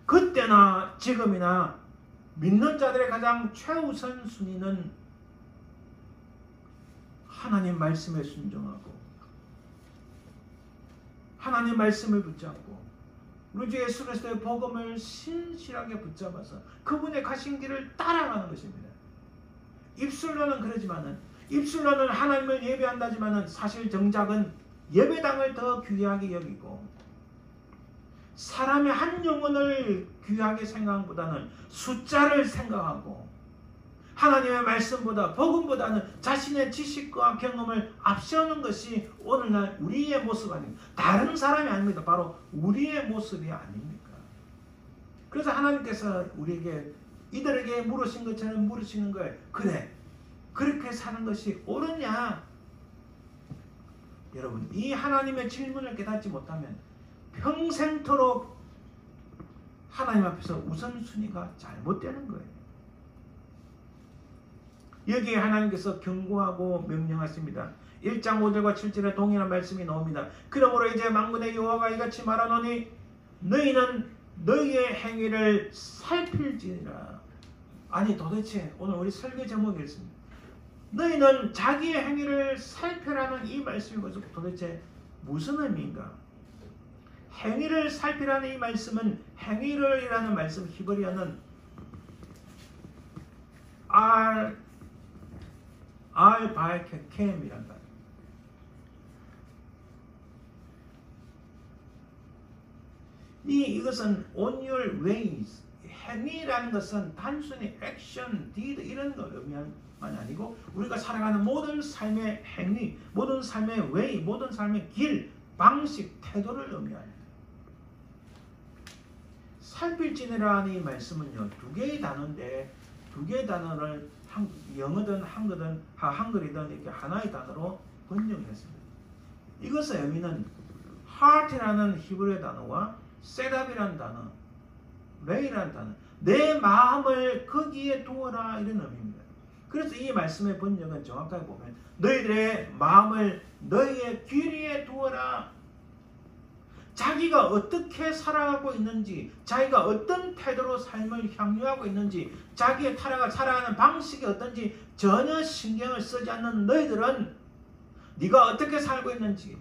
그때나 지금이나 믿는 자들의 가장 최우선 순위는 하나님 말씀에 순종하고 하나님 말씀을 붙잡고 우리 주 예수 그리스도의 복음을 신실하게 붙잡아서 그분의 가신 길을 따라가는 것입니다. 입술로는 그러지만은 입술로는 하나님을 예배한다지만은 사실 정작은 예배당을 더 귀하게 여기고 사람의 한 영혼을 귀하게 생각보다는 숫자를 생각하고 하나님의 말씀보다 복음보다는 자신의 지식과 경험을 앞세우는 것이 오늘날 우리의 모습 아닙니까? 다른 사람이 아닙니다. 바로 우리의 모습이 아닙니까? 그래서 하나님께서 우리에게 이들에게 물으신 것처럼 물으시는 거예요. 그래, 그렇게 사는 것이 옳으냐? 여러분, 이 하나님의 질문을 깨닫지 못하면 평생토록 하나님 앞에서 우선순위가 잘못되는 거예요. 여기에 하나님께서 경고하고 명령하십니다. 1장 5절과 7절에 동일한 말씀이 나옵니다. 그러므로 이제 만군의 여호와가 이같이 말하노니 너희는 너희의 행위를 살필지니라. 아니 도대체 오늘 우리 설교 제목이 있습니다. 너희는 자기의 행위를 살펴라는 이 말씀이 도대체 무슨 의미인가? 행위를 살피라는 이 말씀은 행위를이라는 말씀 히브리어는 알바이케켐이란다. 이것은 on your ways. 행위라는 것은 단순히 action, deed 이런 걸 의미하는 만 아니고 우리가 살아가는 모든 삶의 행위, 모든 삶의 way, 모든 삶의 길, 방식, 태도를 의미합니다. 살필지니라는 이 말씀은요, 두 개의 단어인데 두 개의 단어를 영어든 한글이든 이렇게 하나의 단어로 번역했습니다. 이것의 의미는 heart이라는 히브리 단어와 setup이라는 단어, lay라는 단어, 내 마음을 거기에 두어라 이런 의미입니다. 그래서 이 말씀의 번역은 정확하게 보면 너희들의 마음을 너희의 귀 위에 두어라. 자기가 어떻게 살아가고 있는지, 자기가 어떤 태도로 삶을 향유하고 있는지, 자기의 살아가는 방식이 어떤지 전혀 신경을 쓰지 않는 너희들은 네가 어떻게 살고 있는지,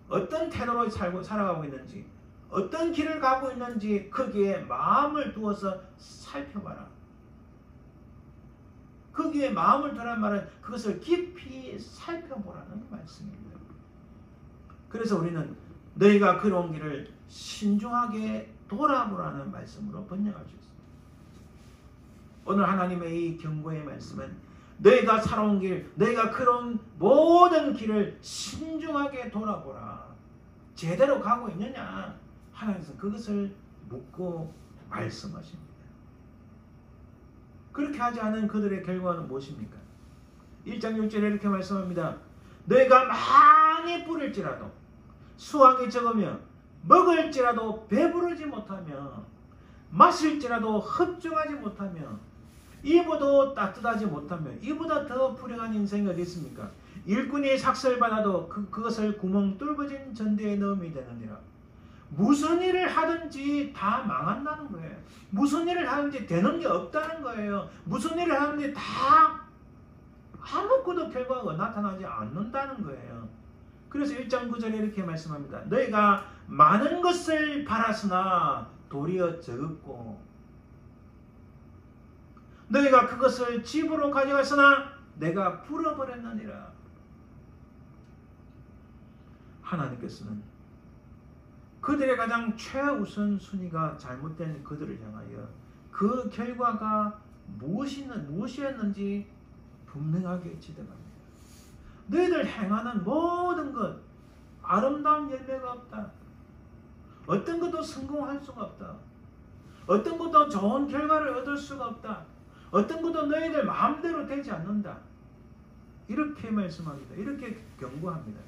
어떤 태도로 살아가고 있는지, 어떤 길을 가고 있는지 거기에 마음을 두어서 살펴봐라. 거기에 마음을 두라는 말은 그것을 깊이 살펴보라는 말씀입니다. 그래서 우리는 너희가 걸어온 길을 신중하게 돌아보라는 말씀으로 번역할 수 있습니다. 오늘 하나님의 이 경고의 말씀은 너희가 살아온 길, 너희가 걸어온 모든 길을 신중하게 돌아보라. 제대로 가고 있느냐? 하나님께서 그것을 묻고 말씀하십니다. 그렇게 하지 않은 그들의 결과는 무엇입니까? 1장 6절에 이렇게 말씀합니다. 너희가 많이 뿌릴지라도 수확이 적으며 먹을지라도 배부르지 못하며 마실지라도 흡족하지 못하며 입어도 따뜻하지 못하며 이보다 더 불행한 인생이 어디 있습니까? 일꾼이 삭설받아도 그것을 구멍 뚫어진 전대에 넣음이 되느니라. 무슨 일을 하든지 다 망한다는 거예요. 무슨 일을 하든지 되는 게 없다는 거예요. 무슨 일을 하든지 다 아무것도 결과가 나타나지 않는다는 거예요. 그래서 1장 9절에 이렇게 말씀합니다. 너희가 많은 것을 바랐으나 도리어 적었고 너희가 그것을 집으로 가져갔으나 내가 불어버렸느니라. 하나님께서는 그들의 가장 최우선 순위가 잘못된 그들을 향하여 그 결과가 무엇이었는지 분명하게 지적합니다. 너희들 행하는 모든 것 아름다운 열매가 없다. 어떤 것도 성공할 수가 없다. 어떤 것도 좋은 결과를 얻을 수가 없다. 어떤 것도 너희들 마음대로 되지 않는다. 이렇게 말씀합니다. 이렇게 경고합니다.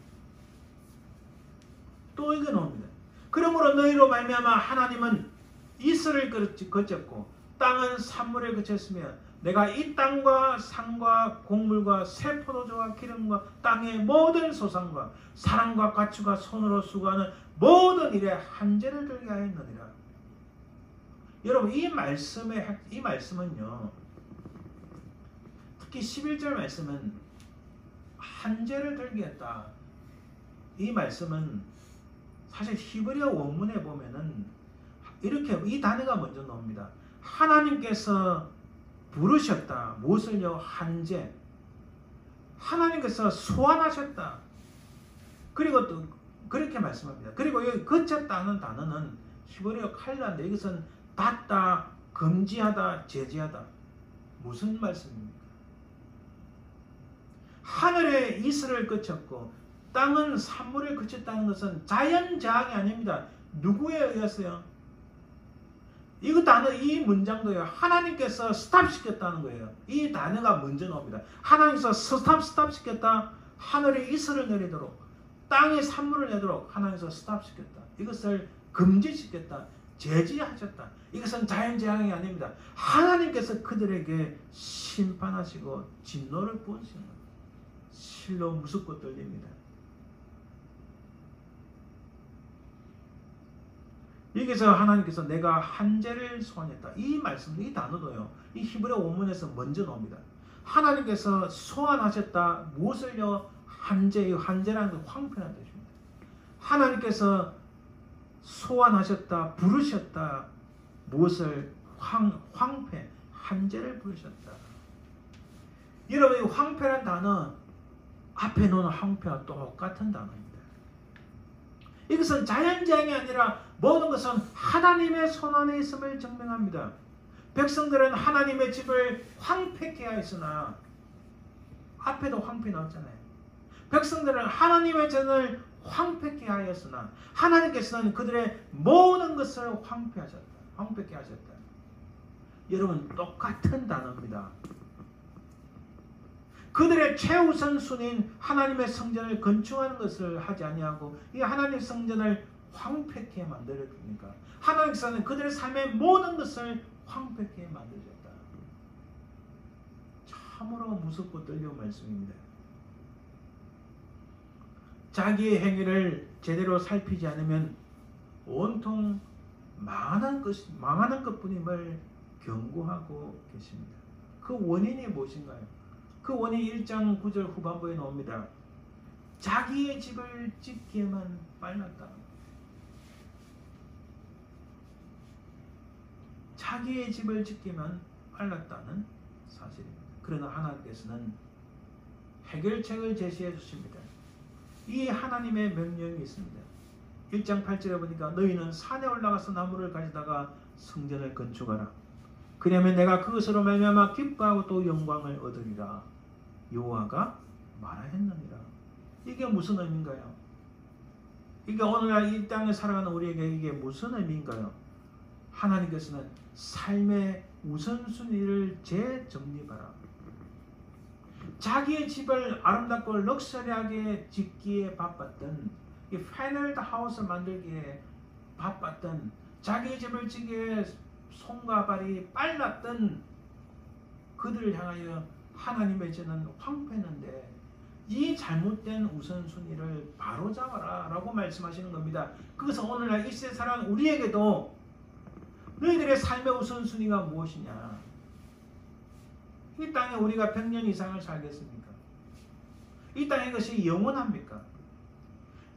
또 이거 나옵니다. 그러므로 너희로 말미암아 하나님은 이슬을 거쳤고 땅은 산물에 그쳤으며 내가 이 땅과 산과 곡물과 새 포도주와 기름과 땅의 모든 소산과 사람과 가축과 손으로 수고하는 모든 일에 한제를 들게 하였느니라. 여러분 이 말씀은요 특히 11절 말씀은 한제를 들게 했다. 이 말씀은 사실 히브리어 원문에 보면은 이렇게 이 단어가 먼저 나옵니다. 하나님께서 부르셨다. 무엇을요? 한제. 하나님께서 소환하셨다. 그리고 또 그렇게 말씀합니다. 그리고 여기 거쳤다는 단어는 히브리어 칼라인데 이것은 닫다, 금지하다, 제지하다. 무슨 말씀입니까? 하늘에 이슬을 거쳤고 땅은 산물을 그쳤다는 것은 자연재앙이 아닙니다. 누구에 의해서요? 이 단어, 이 문장도요, 하나님께서 스탑시켰다는 거예요. 이 단어가 먼저 나옵니다. 하나님께서 스탑시켰다. 하늘에 이슬을 내리도록, 땅에 산물을 내도록 하나님께서 스탑시켰다. 이것을 금지시켰다. 제지하셨다. 이것은 자연재앙이 아닙니다. 하나님께서 그들에게 심판하시고 진노를 부으시는 겁니다. 실로 무섭고 떨립니다. 여기서 하나님께서 내가 한재를 소환했다. 이 말씀, 이 단어도요, 이 히브리 원문에서 먼저 나옵니다. 하나님께서 소환하셨다. 무엇을요? 한재요. 한재라는 건 황폐한 뜻입니다. 하나님께서 소환하셨다. 부르셨다. 무엇을? 황폐. 한재를 부르셨다. 여러분, 이 황폐란 단어 앞에 놓은 황폐와 똑같은 단어입니다. 이것은 자연재앙이 아니라 모든 것은 하나님의 손 안에 있음을 증명합니다. 백성들은 하나님의 집을 황폐케 하였으나, 앞에도 황폐 나왔잖아요. 백성들은 하나님의 전을 황폐케 하였으나 하나님께서는 그들의 모든 것을 황폐케 하셨다. 여러분, 똑같은 단어입니다. 그들의 최우선순위인 하나님의 성전을 건축하는 것을 하지 아니하고 이 하나님의 성전을 황폐케 만들었습니까? 하나님께서는 그들의 삶의 모든 것을 황폐케 만드셨다. 참으로 무섭고 떨리는 말씀입니다. 자기의 행위를 제대로 살피지 않으면 온통 망하는 것뿐임을 경고하고 계십니다. 그 원인이 무엇인가요? 그 원인이 1장 9절 후반부에 나옵니다. 자기의 집을 짓기에만 빨랐다. 자기의 집을 짓기만 빨랐다는 사실입니다. 그러나 하나님께서는 해결책을 제시해 주십니다. 이 하나님의 명령이 있습니다. 1장 8절에 보니까 너희는 산에 올라가서 나무를 가져다가 성전을 건축하라. 그러면 내가 그것으로 말미암아 기뻐하고 또 영광을 얻으리라. 여호와가 말하였느니라. 이게 무슨 의미인가요? 이게 오늘날 이 땅에 살아가는 우리에게 이게 무슨 의미인가요? 하나님께서는 삶의 우선순위를 재정립하라. 자기의 집을 아름답고 럭셔리하게 짓기에 바빴던, 이 패널드 하우스 만들기에 바빴던, 자기의 집을 짓기에 손과 발이 빨랐던 그들을 향하여 하나님의 저는 황폐는데 이 잘못된 우선순위를 바로잡아라 라고 말씀하시는 겁니다. 그것은 오늘날 이 시대 살아가는 우리에게도 너희들의 삶의 우선순위가 무엇이냐? 이 땅에 우리가 100년 이상을 살겠습니까? 이 땅의 것이 영원합니까?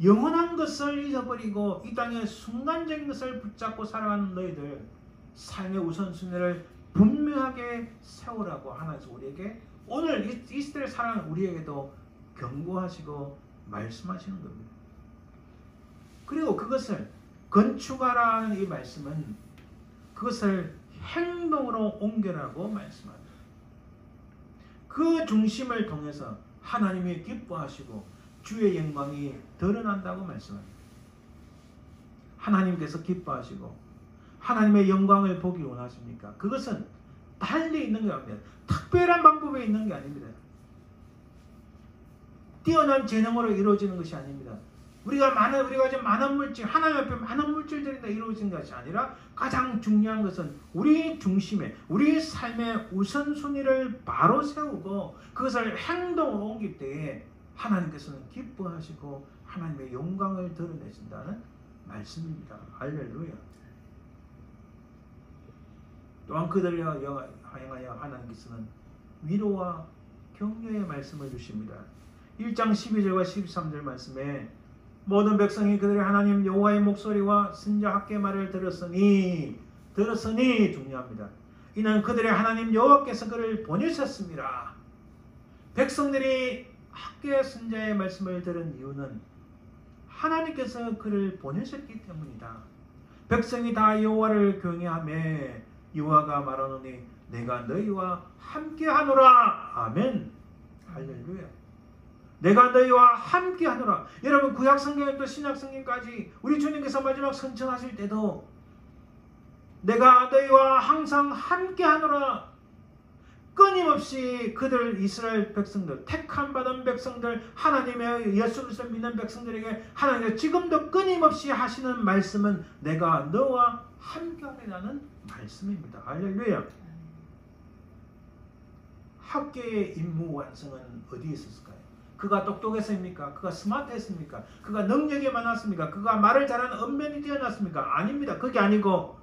영원한 것을 잊어버리고 이 땅의 순간적인 것을 붙잡고 살아가는 너희들, 삶의 우선순위를 분명하게 세우라고 하나님께서 우리에게 오늘 이 시대를 살아가는 우리에게도 경고하시고 말씀하시는 겁니다. 그리고 그것을 건축하라는 이 말씀은 그것을 행동으로 옮겨라고 말씀합니다. 그 중심을 통해서 하나님이 기뻐하시고 주의 영광이 드러난다고 말씀합니다. 하나님께서 기뻐하시고 하나님의 영광을 보기 원하십니까? 그것은 달리 있는 게 아닙니다. 특별한 방법에 있는 게 아닙니다. 뛰어난 재능으로 이루어지는 것이 아닙니다. 우리가 지금 많은 물질, 하나님 앞에 많은 물질들이 다 이루어진 것이 아니라 가장 중요한 것은 우리 중심에, 우리 삶의 우선순위를 바로 세우고 그것을 행동으로 옮길 때에 하나님께서는 기뻐하시고 하나님의 영광을 드러내신다는 말씀입니다. 할렐루야. 또한 그들을 향하여 하나님께서는 위로와 격려의 말씀을 주십니다. 1장 12절과 13절 말씀에 모든 백성이 그들의 하나님 여호와의 목소리와 선자 학개의 말을 들었으니 중요합니다. 이는 그들의 하나님 여호와께서 그를 보내셨습니다. 백성들이 학개 선자의 말씀을 들은 이유는 하나님께서 그를 보내셨기 때문이다. 백성이 다 여호와를 경외하며 여호와가 말하노니 내가 너희와 함께하노라. 아멘. 할렐루야. 내가 너희와 함께하노라. 여러분, 구약 성경부터 신약 성경까지 우리 주님께서 마지막 선천하실 때도 내가 너희와 항상 함께하노라. 끊임없이 그들 이스라엘 백성들, 택함 받은 백성들, 하나님의 예수 그리스도를 믿는 백성들에게 하나님께서 지금도 끊임없이 하시는 말씀은 내가 너와 함께하리라는 말씀입니다. 할렐루야. 학계의 임무 완성은 어디에 있었을까요? 그가 똑똑했습니까? 그가 스마트했습니까? 그가 능력이 많았습니까? 그가 말을 잘하는 언변이 뛰어났습니까? 아닙니다. 그게 아니고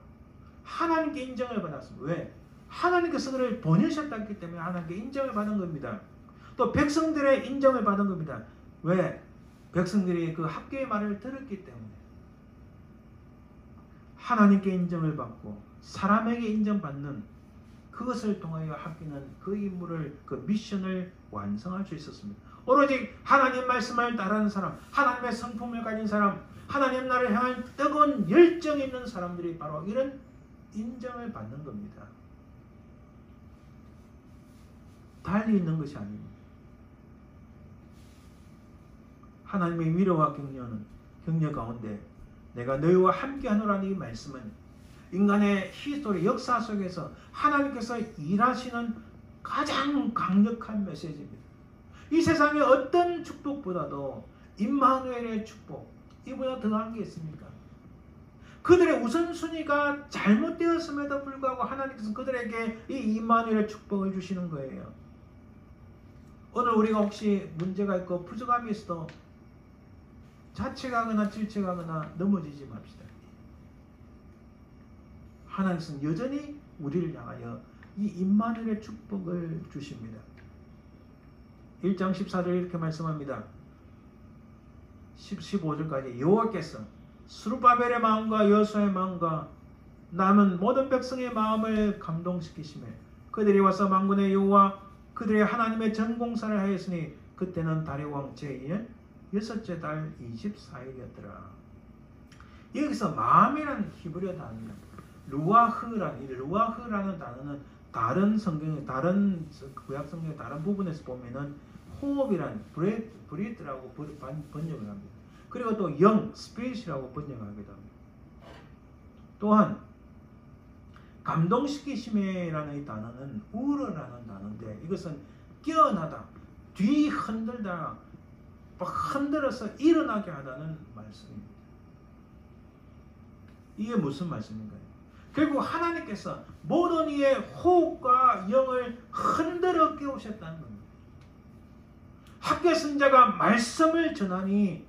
하나님께 인정을 받았습니다. 왜? 하나님께서 그를 보내셨기 때문에 하나님께 인정을 받은 겁니다. 또 백성들의 인정을 받은 겁니다. 왜? 백성들이 그 학교의 말을 들었기 때문에. 하나님께 인정을 받고 사람에게 인정받는 그것을 통하여 학교는 그 임무를, 그 미션을 완성할 수 있었습니다. 오로지 하나님 말씀을 따르는 사람, 하나님의 성품을 가진 사람, 하나님 나라를 향한 뜨거운 열정이 있는 사람들이 바로 이런 인정을 받는 겁니다. 달리 있는 것이 아닙니다. 하나님의 위로와 격려 가운데 내가 너희와 함께하노라는 이 말씀은 인간의 히스토리, 역사 속에서 하나님께서 일하시는 가장 강력한 메시지입니다. 이 세상의 어떤 축복보다도 임마누엘의 축복, 이보다 더한 게 있습니까? 그들의 우선순위가 잘못되었음에도 불구하고 하나님께서 그들에게 이 임마누엘의 축복을 주시는 거예요. 오늘 우리가 혹시 문제가 있고 부족함이 있어도 자책하거나 질책하거나 넘어지지 맙시다. 하나님께서는 여전히 우리를 향하여 이 임마누엘의 축복을 주십니다. 1장 14절 이렇게 말씀합니다. 15절까지 여호와께서 스룹바벨의 마음과 여호수아의 마음과 남은 모든 백성의 마음을 감동시키시며 그들이 와서 만군의 여호와 그들의 하나님의 전공사를 하였으니 그때는 다리왕 제2년 여섯째 달 24일이었더라. 여기서 마음이라는 히브리어 단어입니다. 루아흐라는 단어는 다른 성경에, 다른 구약 성경의 다른 부분에서 보면은 호흡이란 브리트라고 번역을 합니다. 그리고 또 영, 스피릿이라고 번역하기도 합니다. 또한 감동시키심이라는 이 단어는 우르라는 단어인데 이것은 깨어나다, 뒤 흔들다, 막 흔들어서 일어나게 하다는 말씀입니다. 이게 무슨 말씀인가요? 결국 하나님께서 모든 이의 호흡과 영을 흔들어 깨우셨다는 겁니다. 학교 선자가 말씀을 전하니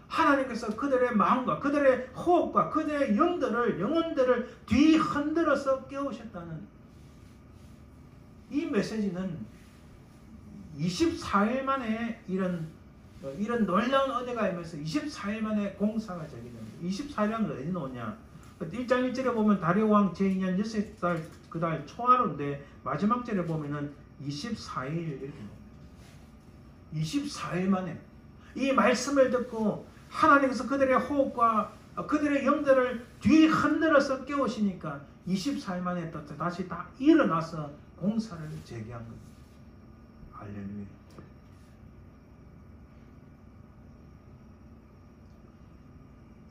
하나님께서 그들의 마음과 그들의 호흡과 그들의 영혼들을 뒤흔들어서 깨우셨다는 이 메시지는 24일 만에 이런 놀라운 은혜가 임해서 24일 만에 공사가 제기됩니다. 24일은 어디 나오냐? 1장 1절에 보면 다리오왕 제2년 6달 그달 초하루인데 마지막 절에 보면은 24일 이렇게 나옵니다. 24일 만에 이 말씀을 듣고 하나님께서 그들의 호흡과 그들의 영들을 뒤흔들어서 깨우시니까 24일 만에 또 다시 다 일어나서 공사를 재개한 겁니다. 할렐루야.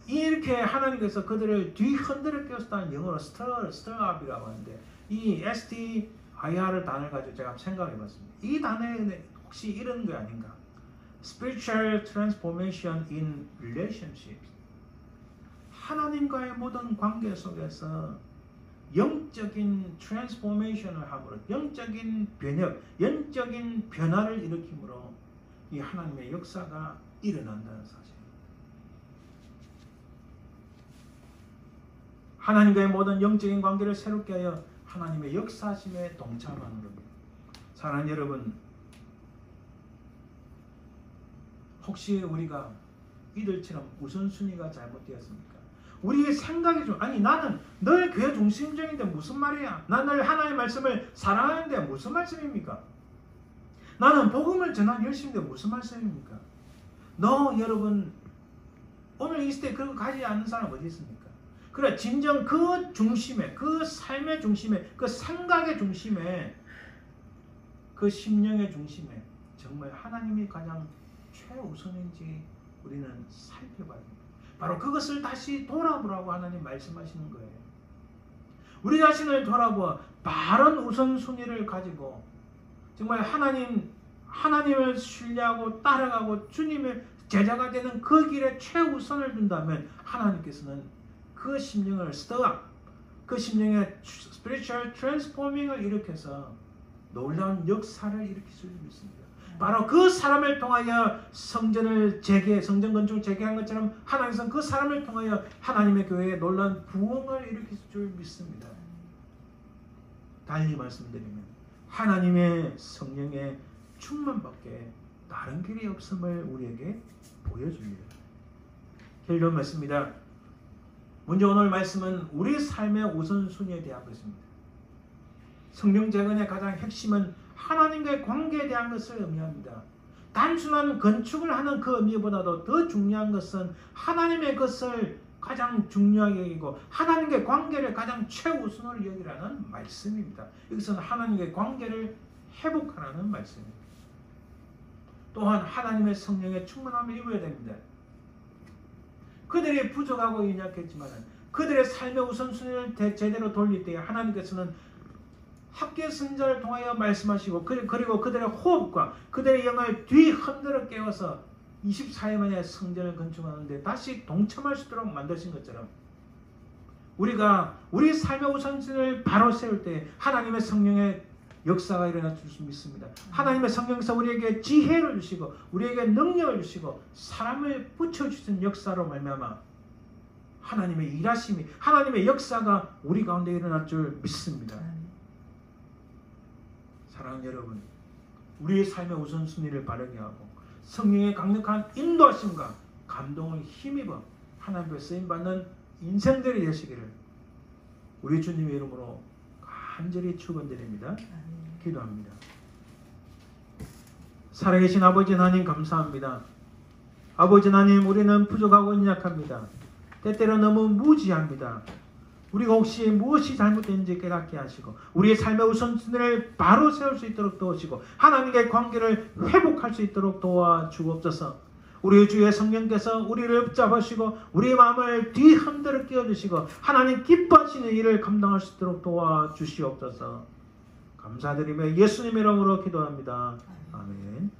이렇게 하나님께서 그들을 뒤흔들어 깨우셨다는 영어로 스tirup이라고 하는데 이 STIR 단어를 가지고 제가 생각해 봤습니다. 이 단어에 혹시 이런 게 아닌가? Spiritual transformation in relationships. 하나님과의 모든 관계 속에서 영적인 트랜스포메이션을 함으로, 영적인 변혁, 영적인 변화를 일으킴으로 이 하나님의 역사가 일어난다는 사실. 하나님과의 모든 영적인 관계를 새롭게 하여 하나님의 역사심에 동참하는 겁니다. 사랑하는 여러분, 혹시 우리가 이들처럼 우선순위가 잘못되었습니까? 우리의 생각이 좀, 아니 나는 늘 교회 중심적인데 무슨 말이야? 나는 하나님의 말씀을 사랑하는데 무슨 말씀입니까? 나는 복음을 전하는 열심인데 무슨 말씀입니까? 여러분 오늘 이 시대에 그런 거 가지지 않는 사람 어디 있습니까? 그래, 진정 그 중심에, 그 삶의 중심에, 그 생각의 중심에, 그 심령의 중심에 정말 하나님이 가장 최우선인지 우리는 살펴봐야 됩니다. 바로 그것을 다시 돌아보라고 하나님 말씀하시는 거예요. 우리 자신을 돌아보아 바른 우선순위를 가지고 정말 하나님을 신뢰하고 따라가고 주님의 제자가 되는 그 길에 최우선을 둔다면 하나님께서는 그 심령을 스톱, 그 심령의 spiritual transforming을 일으켜서 놀라운 역사를 일으킬 수 있습니다. 바로 그 사람을 통하여 성전 건축을 재개한 것처럼 하나님께서는 그 사람을 통하여 하나님의 교회에 놀라운 부흥을 일으킬 줄 믿습니다. 달리 말씀드리면 하나님의 성령의 충만밖에 다른 길이 없음을 우리에게 보여줍니다. 결론 맞습니다. 먼저 오늘 말씀은 우리 삶의 우선순위에 대한 것입니다. 성령 재건의 가장 핵심은 하나님과의 관계에 대한 것을 의미합니다. 단순한 건축을 하는 그 의미보다도 더 중요한 것은 하나님의 것을 가장 중요하게 여기고 하나님과의 관계를 가장 최우선으로 여기라는 말씀입니다. 이것은 하나님과의 관계를 회복하라는 말씀입니다. 또한 하나님의 성령의 충만함을 입어야 됩니다. 그들이 부족하고 연약했지만 그들의 삶의 우선순위를 제대로 돌릴 때에 하나님께서는 학계 선자를 통하여 말씀하시고 그리고 그들의 호흡과 그들의 영을 뒤흔들어 깨워서 24일 만에 성전을 건축하는데 다시 동참할 수 있도록 만드신 것처럼 우리가 우리 삶의 우선순위를 바로 세울 때 하나님의 성령의 역사가 일어날 줄 믿습니다. 하나님의 성령께서 우리에게 지혜를 주시고 우리에게 능력을 주시고 사람을 붙여주신 역사로 말미암아 하나님의 일하심이 하나님의 역사가 우리 가운데 일어날 줄 믿습니다. 사랑하는 여러분, 우리의 삶의 우선순위를 바르게 하고 성령의 강력한 인도하심과 감동을 힘입어 하나님께 쓰임받는 인생들이 되시기를 우리 주님의 이름으로 간절히 축원드립니다. 기도합니다. 살아계신 아버지 하나님 감사합니다. 아버지 하나님, 우리는 부족하고 연약합니다. 때때로 너무 무지합니다. 우리가 혹시 무엇이 잘못된지 깨닫게 하시고 우리의 삶의 우선순위를 바로 세울 수 있도록 도우시고 하나님과의 관계를 회복할 수 있도록 도와주옵소서. 우리 주의 성령께서 우리를 붙잡으시고 우리의 마음을 뒤흔들어 끼워주시고 하나님 기뻐하시는 일을 감당할 수 있도록 도와주시옵소서. 감사드리며 예수님의 이름으로 기도합니다. 아멘.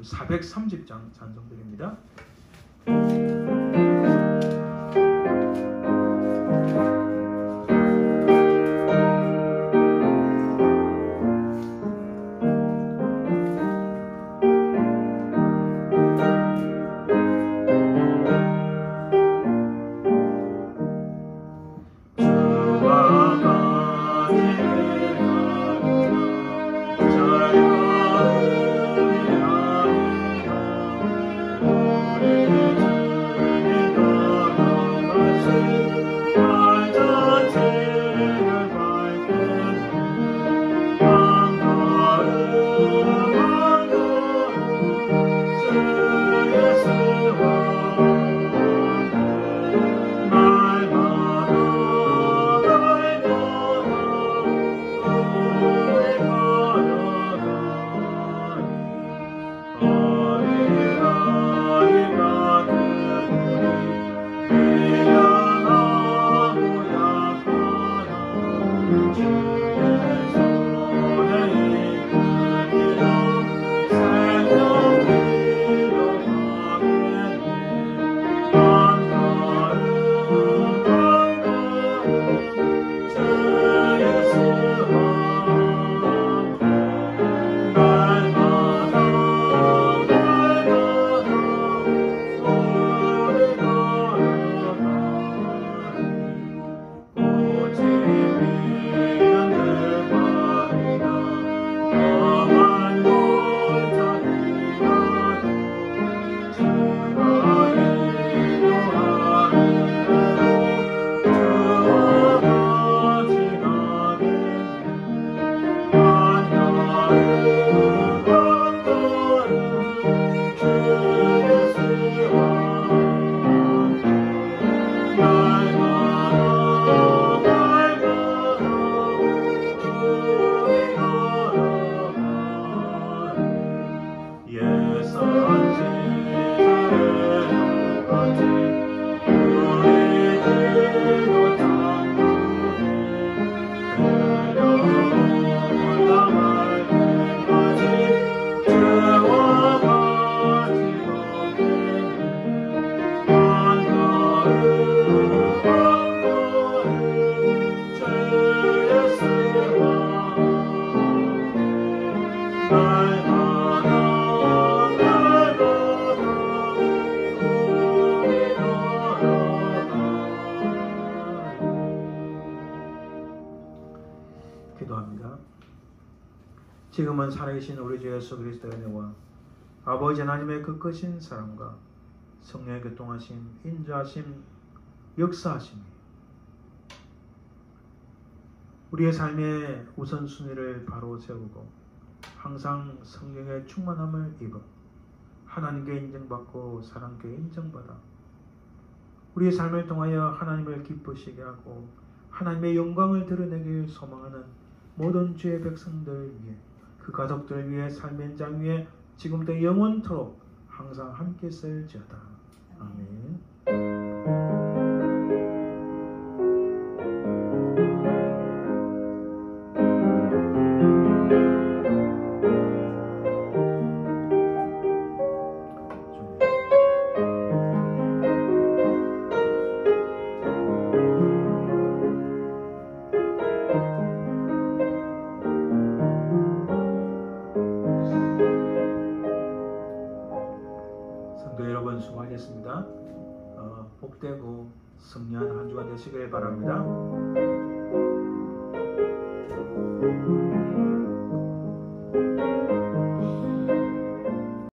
430장 찬송드립니다. 지금은 살아계신 우리 주 예수 그리스도의 은혜와 아버지 하나님의 그 크신 사랑과 성령의 교통하심, 인자하심, 역사하심이 우리의 삶의 우선순위를 바로 세우고 항상 성령의 충만함을 입어 하나님께 인정받고 사람께 인정받아 우리의 삶을 통하여 하나님을 기쁘시게 하고 하나님의 영광을 드러내길 소망하는 모든 주의 백성들을 위해 그 가족들을 위해 삶의 현장 위에 지금부터 영원토록 항상 함께 있을지어다. 아멘. 성도 여러분 수고하셨습니다. 복되고 승리한 한 주가 되시길 바랍니다.